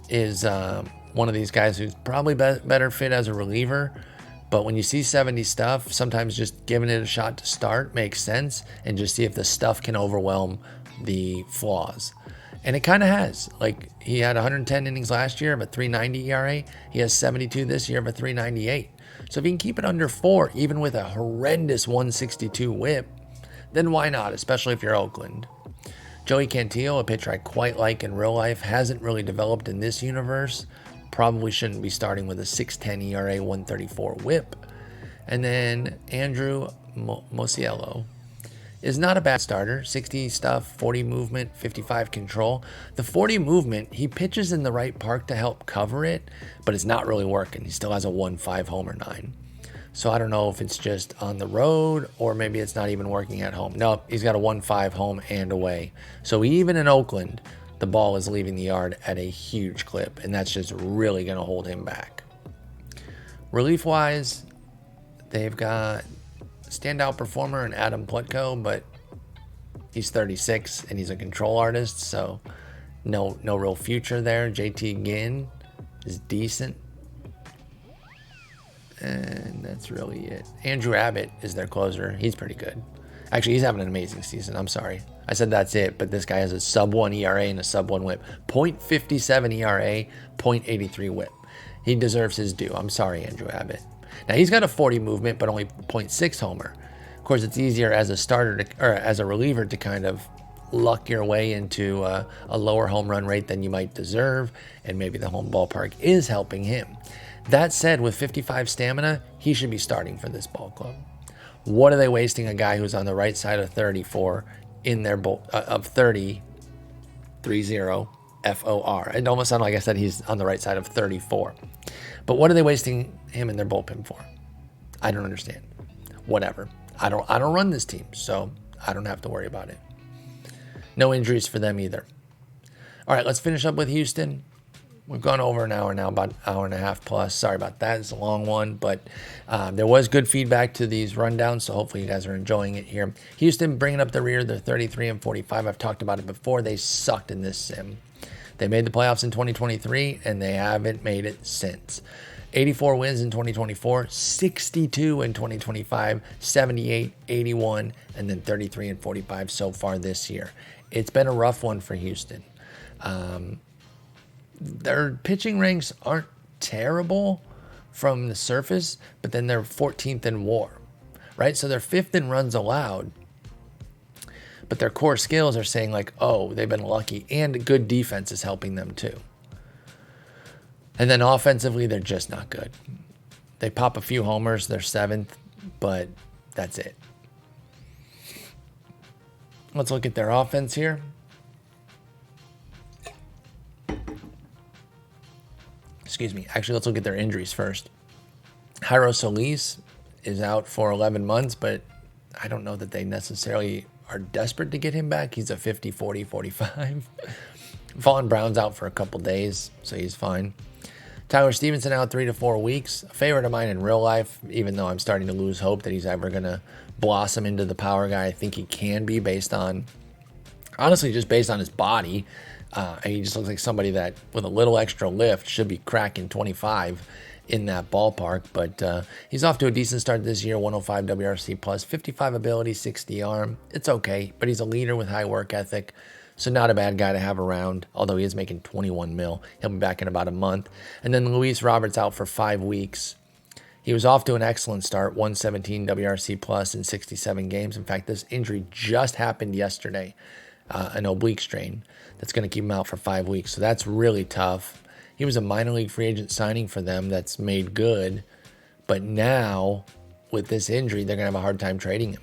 is one of these guys who's probably better fit as a reliever. But when you see 70 stuff, sometimes just giving it a shot to start makes sense and just see if the stuff can overwhelm the flaws. And it kind of has. He had 110 innings last year of a 3.90 ERA. He has 72 this year of a 3.98. So if he can keep it under 4, even with a horrendous 162 whip, then why not, especially if you're Oakland. Joey Cantillo, a pitcher I quite like in real life, hasn't really developed in this universe. Probably shouldn't be starting with a 6.10 ERA, 134 whip. And then Andrew Mosiello is not a bad starter. 60 stuff, 40 movement, 55 control. The 40 movement, he pitches in the right park to help cover it, but it's not really working. He still has a 1.5 homer 9. So I don't know if it's just on the road or maybe it's not even working at home. No, he's got a 1-5 home and away. So even in Oakland, the ball is leaving the yard at a huge clip, and that's just really going to hold him back. Relief-wise, they've got standout performer in Adam Plutko, but he's 36 and he's a control artist, so no real future there. JT Ginn is decent. And that's really it. Andrew Abbott is their closer. He's pretty good. Actually, he's having an amazing season. I'm sorry. I said that's it, but this guy has a sub-1 ERA and a sub-1 whip. .57 ERA, .83 whip. He deserves his due. I'm sorry, Andrew Abbott. Now, he's got a 40 movement, but only .6 homer. Of course, it's easier as a starter or as a reliever to kind of luck your way into a lower home run rate than you might deserve, and maybe the home ballpark is helping him. That said, with 55 stamina, he should be starting for this ball club. What are they wasting a guy who's on the right side of 30 for in their of 30, 30 FOR? It almost sounded like I said he's on the right side of 34. But what are they wasting him in their bullpen for? I don't understand. Whatever. I don't run this team, so I don't have to worry about it. No injuries for them either. All right, let's finish up with Houston. We've gone over an hour now, about an hour and a half plus. Sorry about that. It's a long one, but there was good feedback to these rundowns, so hopefully you guys are enjoying it here. Houston bringing up the rear. They're 33 and 45. I've talked about it before. They sucked in this sim. They made the playoffs in 2023, and they haven't made it since. 84 wins in 2024, 62 in 2025, 78, 81, and then 33 and 45 so far this year. It's been a rough one for Houston. Their pitching ranks aren't terrible from the surface, but then they're 14th in WAR, right? So they're 5th in runs allowed, but their core skills are saying like, oh, they've been lucky, and good defense is helping them too. And then offensively, they're just not good. They pop a few homers, they're 7th, but that's it. Let's look at their offense here. Excuse me. Actually, let's look at their injuries first. Jairo Solis is out for 11 months, but I don't know that they necessarily are desperate to get him back. He's a 50, 40, 45. Vaughn Brown's out for a couple days, so he's fine. Tyler Stevenson out 3 to 4 weeks. A favorite of mine in real life, even though I'm starting to lose hope that he's ever going to blossom into the power guy I think he can be based on, honestly, just based on his body. He just looks like somebody that, with a little extra lift, should be cracking 25 in that ballpark. But he's off to a decent start this year, 105 WRC plus, 55 ability, 60 arm. It's okay, but he's a leader with high work ethic, so not a bad guy to have around, although he is making 21 mil. He'll be back in about a month. And then Luis Roberts out for 5 weeks. He was off to an excellent start, 117 WRC plus in 67 games. In fact, this injury just happened yesterday, an oblique strain that's going to keep him out for 5 weeks. So that's really tough. He was a minor league free agent signing for them that's made good. But now, with this injury, they're going to have a hard time trading him.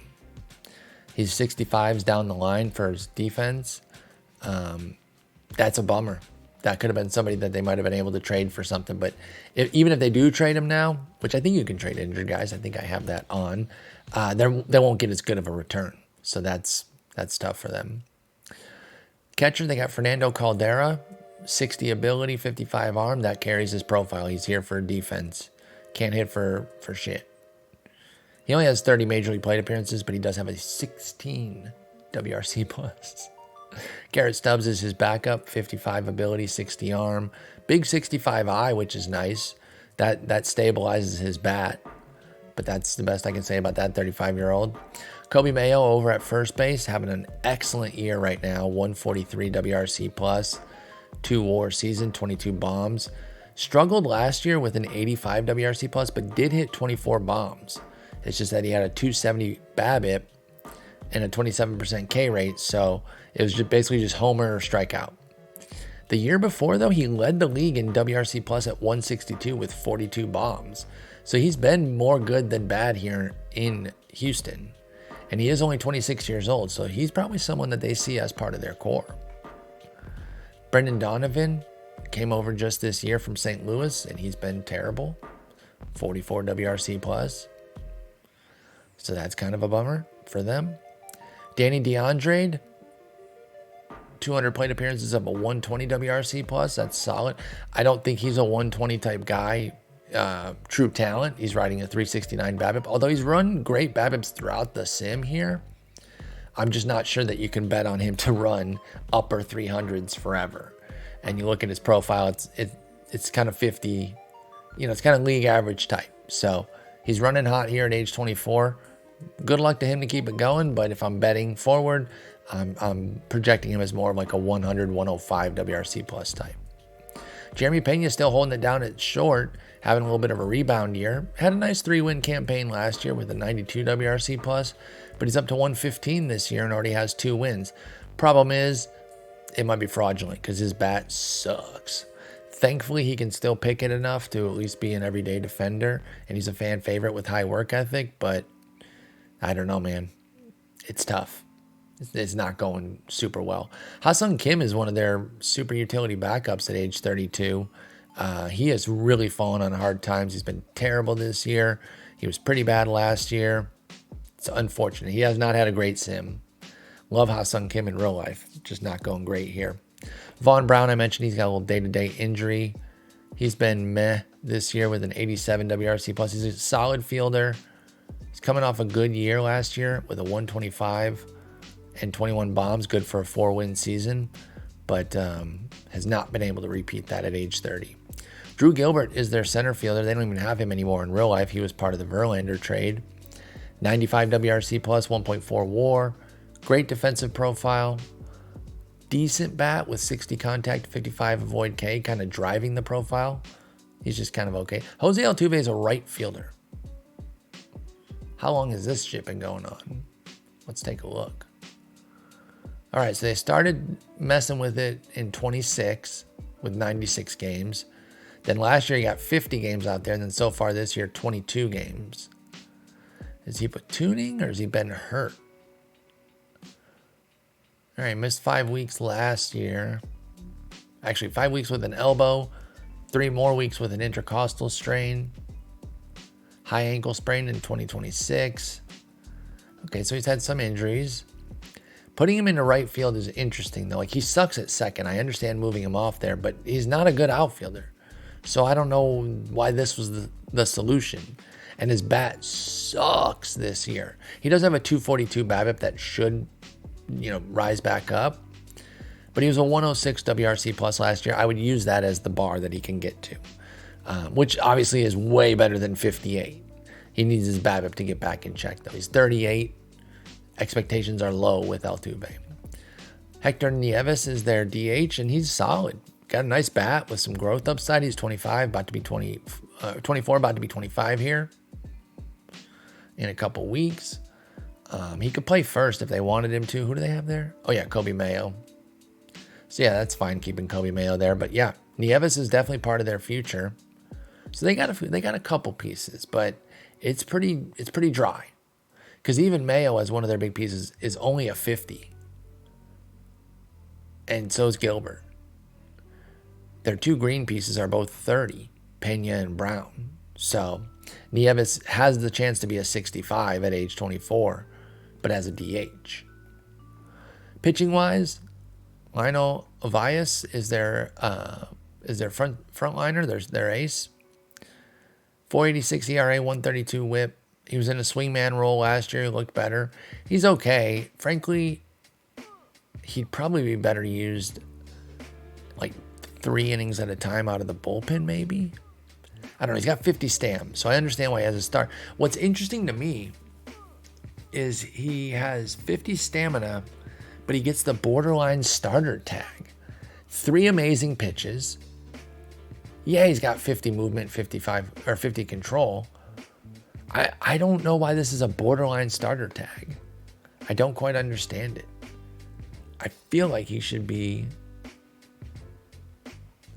He's 65s down the line for his defense. That's a bummer. That could have been somebody that they might have been able to trade for something. But even if they do trade him now, which I think you can trade injured guys, I think I have that on, they won't get as good of a return. So that's tough for them. Catcher, they got Fernando Caldera, 60 ability, 55 arm. That carries his profile. He's here for defense. Can't hit for shit. He only has 30 major league plate appearances, but he does have a 16 WRC plus. Garrett Stubbs is his backup, 55 ability, 60 arm. Big 65 eye, which is nice. That stabilizes his bat. But that's the best I can say about that 35-year-old. Kobe Mayo over at first base, having an excellent year right now. 143 WRC plus, 2 WAR season, 22 bombs. Struggled last year with an 85 WRC plus, but did hit 24 bombs. It's just that he had a 270 BABIP and a 27% K rate, so it was just basically just homer or strikeout. The year before, though, he led the league in WRC plus at 162 with 42 bombs. So he's been more good than bad here in Houston. And he is only 26 years old, so he's probably someone that they see as part of their core. Brendan Donovan came over just this year from St. Louis, and he's been terrible. 44 WRC plus. So that's kind of a bummer for them. Danny DeAndre, 200 plate appearances of a 120 WRC plus. That's solid. I don't think he's a 120 type guy. True talent. He's riding a 369 BABIP. Although he's run great BABIPs throughout the sim here, I'm just not sure that you can bet on him to run upper 300s forever. And you look at his profile, it's kind of 50, it's kind of league average type. So he's running hot here at age 24. Good luck to him to keep it going. But if I'm betting forward, I'm projecting him as more of like a 100, 105 WRC plus type. Jeremy Pena still holding it down at short, having a little bit of a rebound year. Had a nice 3-win campaign last year with a 92 WRC plus, but he's up to 115 this year and already has 2 wins. Problem is, it might be fraudulent because his bat sucks. Thankfully, he can still pick it enough to at least be an everyday defender, and he's a fan favorite with high work ethic, but I don't know, man. It's tough. It's not going super well. Ha-Seong Kim is one of their super utility backups at age 32. He has really fallen on hard times. He's been terrible this year. He was pretty bad last year. It's unfortunate. He has not had a great sim. Love Ha-Seong Kim in real life. Just not going great here. Vaughn Brown, I mentioned he's got a little day-to-day injury. He's been meh this year with an 87 WRC plus. He's a solid fielder. He's coming off a good year last year with a 125 and 21 bombs, good for a 4-win season, but has not been able to repeat that at age 30. Drew Gilbert is their center fielder. They don't even have him anymore in real life. He was part of the Verlander trade. 95 WRC plus, 1.4 WAR. Great defensive profile. Decent bat with 60 contact, 55 avoid K, kind of driving the profile. He's just kind of okay. Jose Altuve is a right fielder. How long has this shit been going on? Let's take a look. All right, so they started messing with it in 26 with 96 games. Then last year he got 50 games out there, and then so far this year, 22 games. Is he platooning or has he been hurt? All right, missed 5 weeks last year. Actually, 5 weeks with an elbow, 3 more weeks with an intercostal strain, high ankle sprain in 2026. Okay, so he's had some injuries. Putting him into right field is interesting, though. Like, he sucks at second. I understand moving him off there, but he's not a good outfielder. So I don't know why this was the solution. And his bat sucks this year. He does have a 242 BABIP that should, rise back up. But he was a 106 WRC plus last year. I would use that as the bar that he can get to, which obviously is way better than 58. He needs his BABIP to get back in check, though. He's 38. Expectations are low with Altuve. Hector Nieves is their DH, and he's solid. Got a nice bat with some growth upside. He's 25, about to be 24, about to be 25 here in a couple weeks. He could play first if they wanted him to. Who do they have there? Oh, yeah, Kobe Mayo. So, yeah, that's fine keeping Kobe Mayo there. But, yeah, Nieves is definitely part of their future. So they got a couple pieces, but it's pretty dry. Because even Mayo, as one of their big pieces, is only a 50. And so is Gilbert. Their 2 green pieces are both 30, Pena and Brown. So Nieves has the chance to be a 65 at age 24, but as a DH. Pitching-wise, Lionel Avias is their frontliner, their ace. 486 ERA, 132 WHIP. He was in a swingman role last year. He looked better. He's okay. Frankly, he'd probably be better used like 3 innings at a time out of the bullpen, maybe. I don't know. He's got 50 stamps, so I understand why he has a start. What's interesting to me is he has 50 stamina, but he gets the borderline starter tag. 3 amazing pitches. Yeah, he's got 50 movement, 55 or 50 control. I don't know why this is a borderline starter tag. I don't quite understand it. I feel like he should be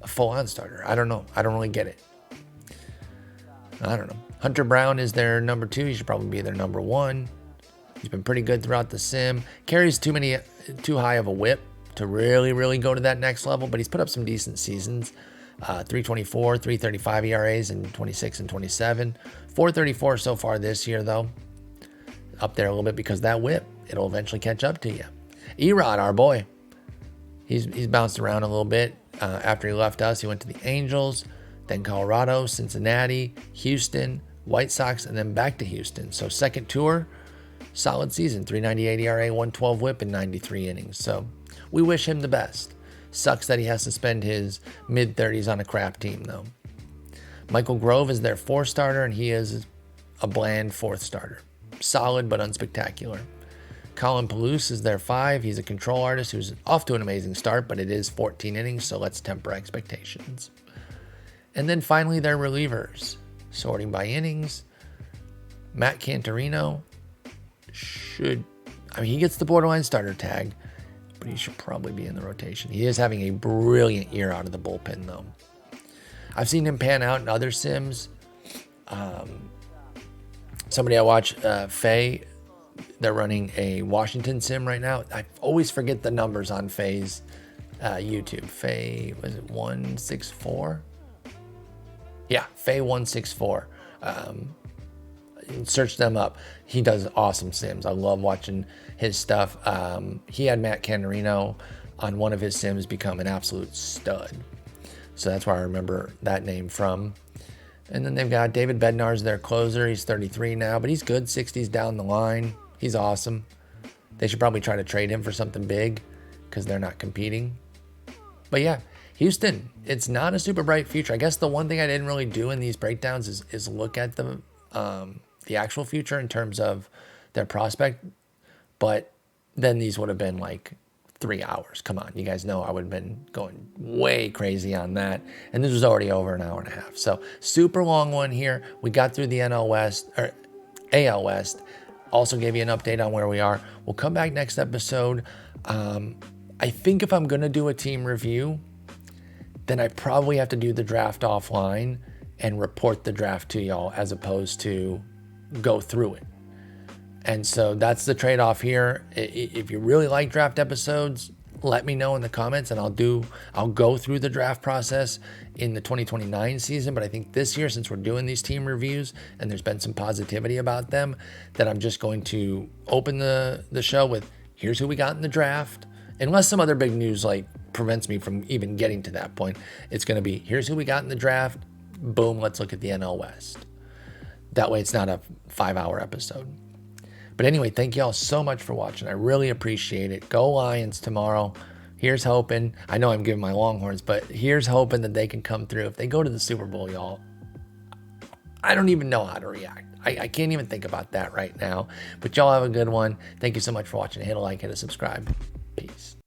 a full-on starter. I don't know. I don't really get it. I don't know. Hunter Brown is their number 2. He should probably be their number 1. He's been pretty good throughout the sim. Carries too high of a whip to really go to that next level, but he's put up some decent seasons. 324, 335 ERAs in 26 and 27. 434 so far this year, though. up there a little bit because that whip, it'll eventually catch up to you. Erod, our boy, he's bounced around a little bit. After he left us, he went to the Angels, then Colorado, Cincinnati, Houston, White Sox, and then back to Houston. So second tour, solid season, 398 ERA, 112 whip in 93 innings. So we wish him the best. Sucks that he has to spend his mid-30s on a crap team, though. Michael Grove is their 4th starter, and he is a bland 4th starter. Solid but unspectacular. Colin Palouse is their 5. He's a control artist who's off to an amazing start, but it is 14 innings, so let's temper expectations. And then finally, their relievers. Sorting by innings, Matt Cantorino he gets the borderline starter tag, but he should probably be in the rotation. He is having a brilliant year out of the bullpen, though. I've seen him pan out in other sims. Somebody I watch, Faye, they're running a Washington sim right now. I always forget the numbers on Faye's YouTube. Faye, was it 164? Yeah, Faye 164. Search them up. He does awesome sims. I love watching his stuff. He had Matt Cantorino on one of his sims become an absolute stud. So that's where I remember that name from. And then they've got David Bednar's their closer. He's 33 now, but he's good. 60s down the line. He's awesome. They should probably try to trade him for something big because they're not competing. But yeah, Houston, it's not a super bright future. I guess the one thing I didn't really do in these breakdowns is look at the actual future in terms of their prospect. But then these would have been like 3 hours. Come on, you guys know I would have been going way crazy on that. And this was already over an hour and a half. So super long one here. We got through the NL West, or AL West. Also gave you an update on where we are. We'll come back next episode. I think if I'm going to do a team review, then I probably have to do the draft offline and report the draft to y'all as opposed to go through it. And so that's the trade-off here. If you really like draft episodes, let me know in the comments and I'll go through the draft process in the 2029 season. But I think this year, since we're doing these team reviews and there's been some positivity about them, that I'm just going to open the show with, here's who we got in the draft. Unless some other big news like prevents me from even getting to that point, it's going to be, here's who we got in the draft. Boom, let's look at the NL West. That way it's not a 5-hour episode. But anyway, thank you all so much for watching. I really appreciate it. Go Lions tomorrow. Here's hoping. I know I'm giving my Longhorns, but here's hoping that they can come through. If they go to the Super Bowl, y'all, I don't even know how to react. I can't even think about that right now. But y'all have a good one. Thank you so much for watching. Hit a like, hit a subscribe. Peace.